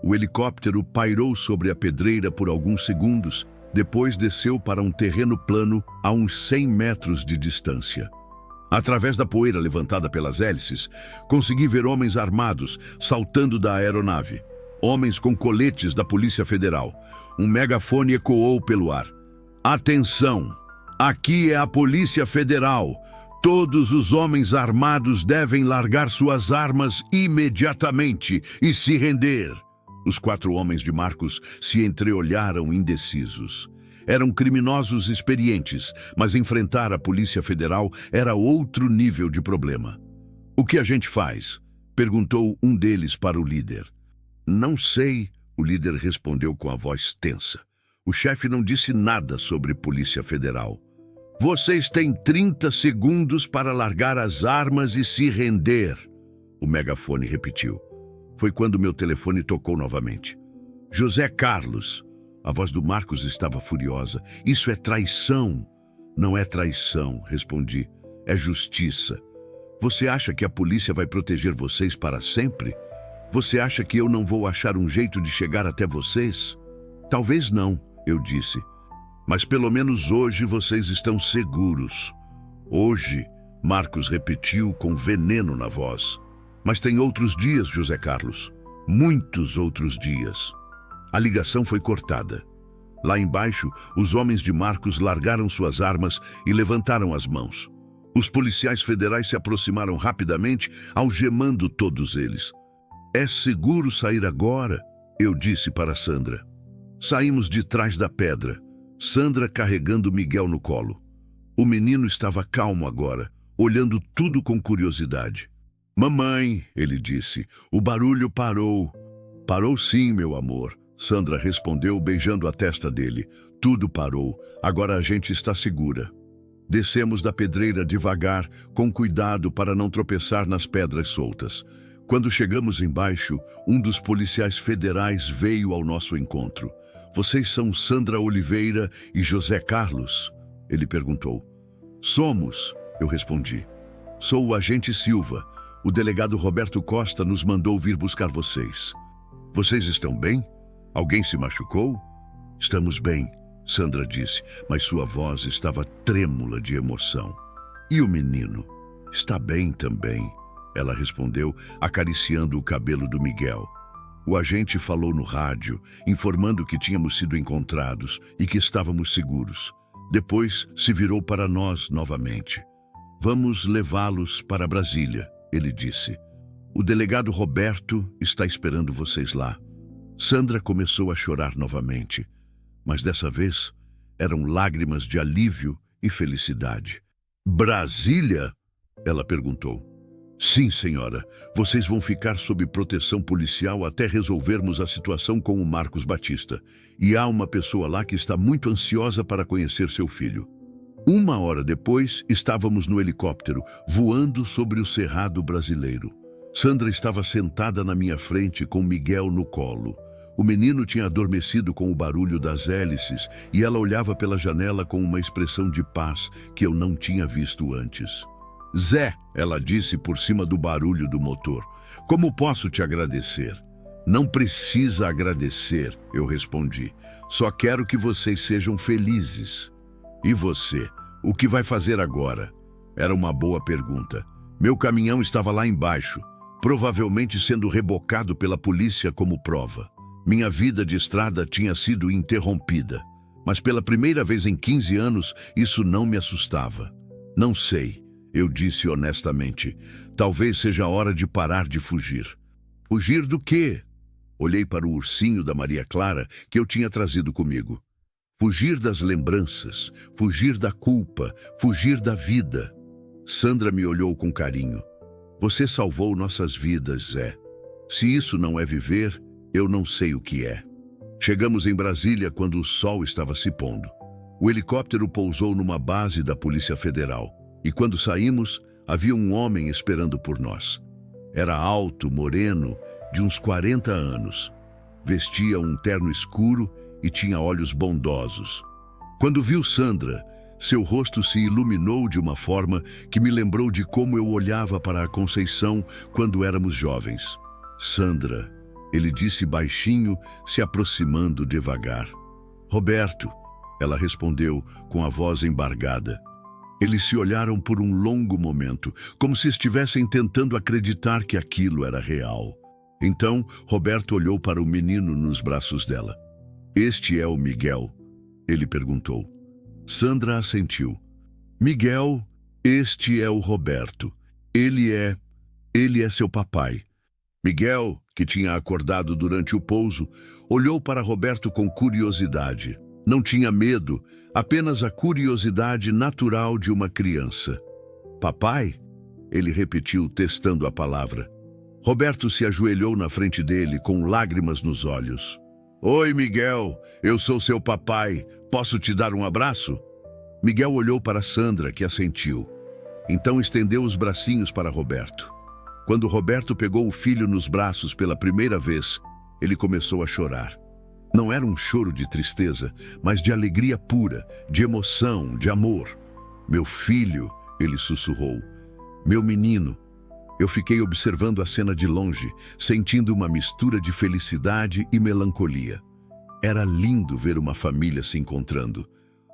O helicóptero pairou sobre a pedreira por alguns segundos, depois desceu para um terreno plano a uns 100 metros de distância. Através da poeira levantada pelas hélices, consegui ver homens armados saltando da aeronave. Homens com coletes da Polícia Federal. Um megafone ecoou pelo ar. "Atenção! Aqui é a Polícia Federal. Todos os homens armados devem largar suas armas imediatamente e se render." Os 4 homens de Marcos se entreolharam indecisos. Eram criminosos experientes, mas enfrentar a Polícia Federal era outro nível de problema. "O que a gente faz?" perguntou um deles para o líder. "Não sei", o líder respondeu com a voz tensa. O chefe não disse nada sobre Polícia Federal. "Vocês têm 30 segundos para largar as armas e se render", o megafone repetiu. Foi quando meu telefone tocou novamente. "José Carlos." A voz do Marcos estava furiosa. "Isso é traição." "Não é traição", respondi. "É justiça. Você acha que a polícia vai proteger vocês para sempre? Você acha que eu não vou achar um jeito de chegar até vocês?" "Talvez não", eu disse. "Mas pelo menos hoje vocês estão seguros." "Hoje", Marcos repetiu com veneno na voz. "Mas tem outros dias, José Carlos. Muitos outros dias." A ligação foi cortada. Lá embaixo, os homens de Marcos largaram suas armas e levantaram as mãos. Os policiais federais se aproximaram rapidamente, algemando todos eles. "É seguro sair agora?", eu disse para Sandra. Saímos de trás da pedra, Sandra carregando Miguel no colo. O menino estava calmo agora, olhando tudo com curiosidade. "Mamãe", ele disse, "o barulho parou." "Parou sim, meu amor", Sandra respondeu, beijando a testa dele. "Tudo parou. Agora a gente está segura." Descemos da pedreira devagar, com cuidado para não tropeçar nas pedras soltas. Quando chegamos embaixo, um dos policiais federais veio ao nosso encontro. Vocês são Sandra Oliveira e José Carlos? Ele perguntou. Somos, eu respondi. Sou o agente Silva. O delegado Roberto Costa nos mandou vir buscar vocês. Vocês estão bem? Alguém se machucou? Estamos bem, Sandra disse, mas sua voz estava trêmula de emoção. E o menino? Está bem também, ela respondeu, acariciando o cabelo do Miguel. O agente falou no rádio, informando que tínhamos sido encontrados e que estávamos seguros. Depois se virou para nós novamente. Vamos levá-los para Brasília, ele disse. O delegado Roberto está esperando vocês lá. Sandra começou a chorar novamente, mas dessa vez eram lágrimas de alívio e felicidade. Brasília? Ela perguntou. Sim, senhora. Vocês vão ficar sob proteção policial até resolvermos a situação com o Marcos Batista. E há uma pessoa lá que está muito ansiosa para conhecer seu filho. 1 hora depois, estávamos no helicóptero, voando sobre o Cerrado brasileiro. Sandra estava sentada na minha frente com Miguel no colo. O menino tinha adormecido com o barulho das hélices e ela olhava pela janela com uma expressão de paz que eu não tinha visto antes. Zé, ela disse por cima do barulho do motor, como posso te agradecer? Não precisa agradecer, eu respondi. Só quero que vocês sejam felizes. E você, o que vai fazer agora? Era uma boa pergunta. Meu caminhão estava lá embaixo, provavelmente sendo rebocado pela polícia como prova. Minha vida de estrada tinha sido interrompida, mas pela primeira vez em 15 anos, isso não me assustava. Não sei, eu disse honestamente. Talvez seja a hora de parar de fugir. Fugir do quê? Olhei para o ursinho da Maria Clara que eu tinha trazido comigo. Fugir das lembranças, fugir da culpa, fugir da vida. Sandra me olhou com carinho. Você salvou nossas vidas, Zé. Se isso não é viver, eu não sei o que é. Chegamos em Brasília quando o sol estava se pondo. O helicóptero pousou numa base da Polícia Federal. E quando saímos, havia um homem esperando por nós. Era alto, moreno, de uns 40 anos. Vestia um terno escuro e tinha olhos bondosos. Quando viu Sandra, seu rosto se iluminou de uma forma que me lembrou de como eu olhava para a Conceição quando éramos jovens. Sandra, ele disse baixinho, se aproximando devagar. Roberto, ela respondeu com a voz embargada. Eles se olharam por um longo momento, como se estivessem tentando acreditar que aquilo era real. Então, Roberto olhou para o menino nos braços dela. Este é o Miguel? Ele perguntou. Sandra assentiu. Miguel, este é o Roberto. Ele é seu papai. Miguel, que tinha acordado durante o pouso, olhou para Roberto com curiosidade. Não tinha medo, apenas a curiosidade natural de uma criança. Papai? Ele repetiu, testando a palavra. Roberto se ajoelhou na frente dele, com lágrimas nos olhos. Oi, Miguel, eu sou seu papai. Posso te dar um abraço? Miguel olhou para Sandra, que assentiu. Então estendeu os bracinhos para Roberto. Quando Roberto pegou o filho nos braços pela primeira vez, ele começou a chorar. Não era um choro de tristeza, mas de alegria pura, de emoção, de amor. Meu filho, ele sussurrou. Meu menino. Eu fiquei observando a cena de longe, sentindo uma mistura de felicidade e melancolia. Era lindo ver uma família se encontrando,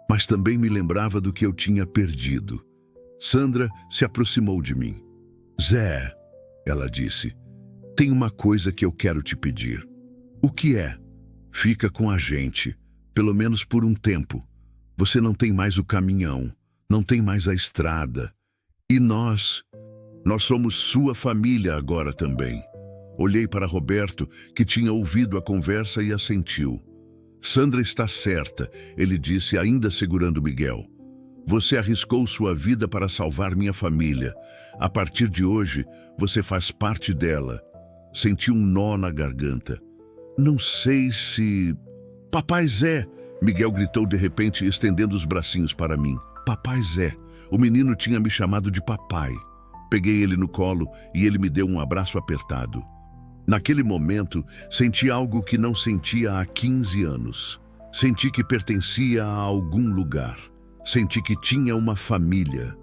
mas também me lembrava do que eu tinha perdido. Sandra se aproximou de mim. Zé, ela disse, tem uma coisa que eu quero te pedir. O que é? Fica com a gente, pelo menos por um tempo. Você não tem mais o caminhão, não tem mais a estrada. E nós somos sua família agora também. Olhei para Roberto, que tinha ouvido a conversa e assentiu. Sandra está certa, ele disse, ainda segurando Miguel. Você arriscou sua vida para salvar minha família. A partir de hoje, você faz parte dela. Senti um nó na garganta. Não sei se... Papai Zé! Miguel gritou de repente, estendendo os bracinhos para mim. Papai Zé! O menino tinha me chamado de papai. Peguei ele no colo e ele me deu um abraço apertado. Naquele momento, senti algo que não sentia há 15 anos. Senti que pertencia a algum lugar. Senti que tinha uma família.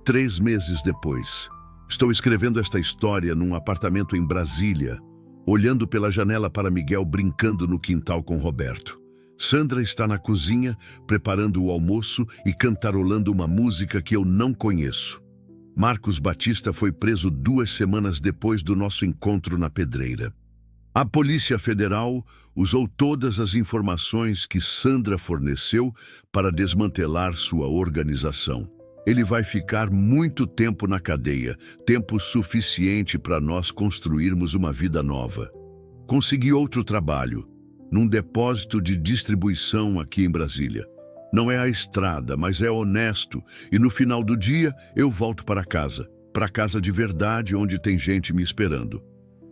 3 meses depois, estou escrevendo esta história num apartamento em Brasília, olhando pela janela para Miguel brincando no quintal com Roberto. Sandra está na cozinha, preparando o almoço e cantarolando uma música que eu não conheço. Marcos Batista foi preso 2 semanas depois do nosso encontro na pedreira. A Polícia Federal usou todas as informações que Sandra forneceu para desmantelar sua organização. Ele vai ficar muito tempo na cadeia, tempo suficiente para nós construirmos uma vida nova. Consegui outro trabalho, num depósito de distribuição aqui em Brasília. Não é a estrada, mas é honesto, e no final do dia eu volto para casa de verdade, onde tem gente me esperando.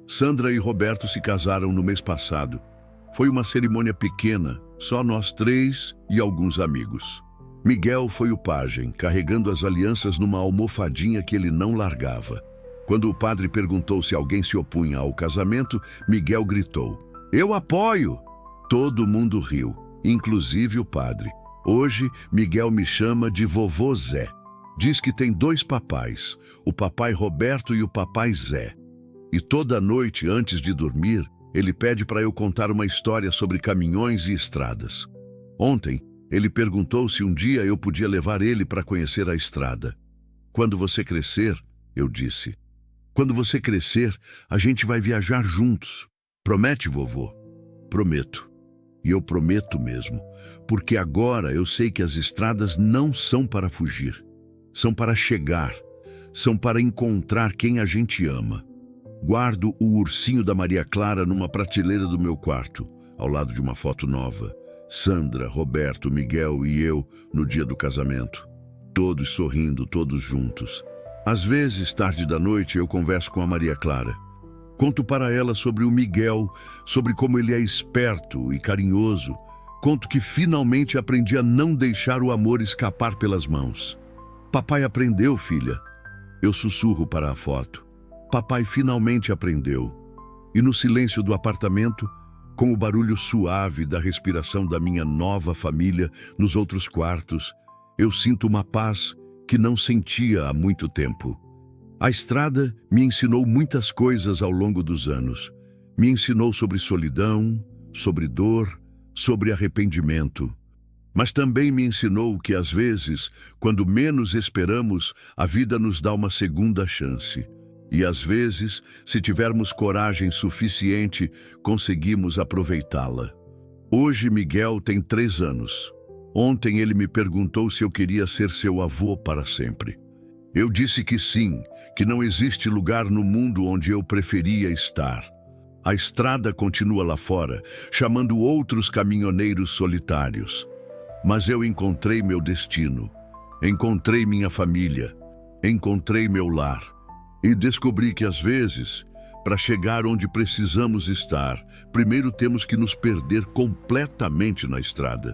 Sandra e Roberto se casaram no mês passado. Foi uma cerimônia pequena, só nós 3 e alguns amigos. Miguel foi o pajem, carregando as alianças numa almofadinha que ele não largava. Quando o padre perguntou se alguém se opunha ao casamento, Miguel gritou: "Eu apoio!" Todo mundo riu, inclusive o padre. Hoje, Miguel me chama de vovô Zé. Diz que tem 2 papais, o papai Roberto e o papai Zé. E toda noite, antes de dormir, ele pede para eu contar uma história sobre caminhões e estradas. Ontem, ele perguntou se um dia eu podia levar ele para conhecer a estrada. "Quando você crescer", eu disse. "Quando você crescer, a gente vai viajar juntos. Promete, vovô?" "Prometo. E eu prometo mesmo, porque agora eu sei que as estradas não são para fugir. São para chegar, são para encontrar quem a gente ama." Guardo o ursinho da Maria Clara numa prateleira do meu quarto, ao lado de uma foto nova. Sandra, Roberto, Miguel e eu no dia do casamento. Todos sorrindo, todos juntos. Às vezes, tarde da noite, eu converso com a Maria Clara. Conto para ela sobre o Miguel, sobre como ele é esperto e carinhoso. Conto que finalmente aprendi a não deixar o amor escapar pelas mãos. "Papai aprendeu, filha." Eu sussurro para a foto. Papai finalmente aprendeu. E no silêncio do apartamento, com o barulho suave da respiração da minha nova família nos outros quartos, eu sinto uma paz que não sentia há muito tempo. A estrada me ensinou muitas coisas ao longo dos anos. Me ensinou sobre solidão, sobre dor, sobre arrependimento. Mas também me ensinou que, às vezes, quando menos esperamos, a vida nos dá uma segunda chance. E, às vezes, se tivermos coragem suficiente, conseguimos aproveitá-la. Hoje, Miguel tem 3 anos. Ontem ele me perguntou se eu queria ser seu avô para sempre. Eu disse que sim, que não existe lugar no mundo onde eu preferia estar. A estrada continua lá fora, chamando outros caminhoneiros solitários. Mas eu encontrei meu destino, encontrei minha família, encontrei meu lar. E descobri que, às vezes, para chegar onde precisamos estar, primeiro temos que nos perder completamente na estrada.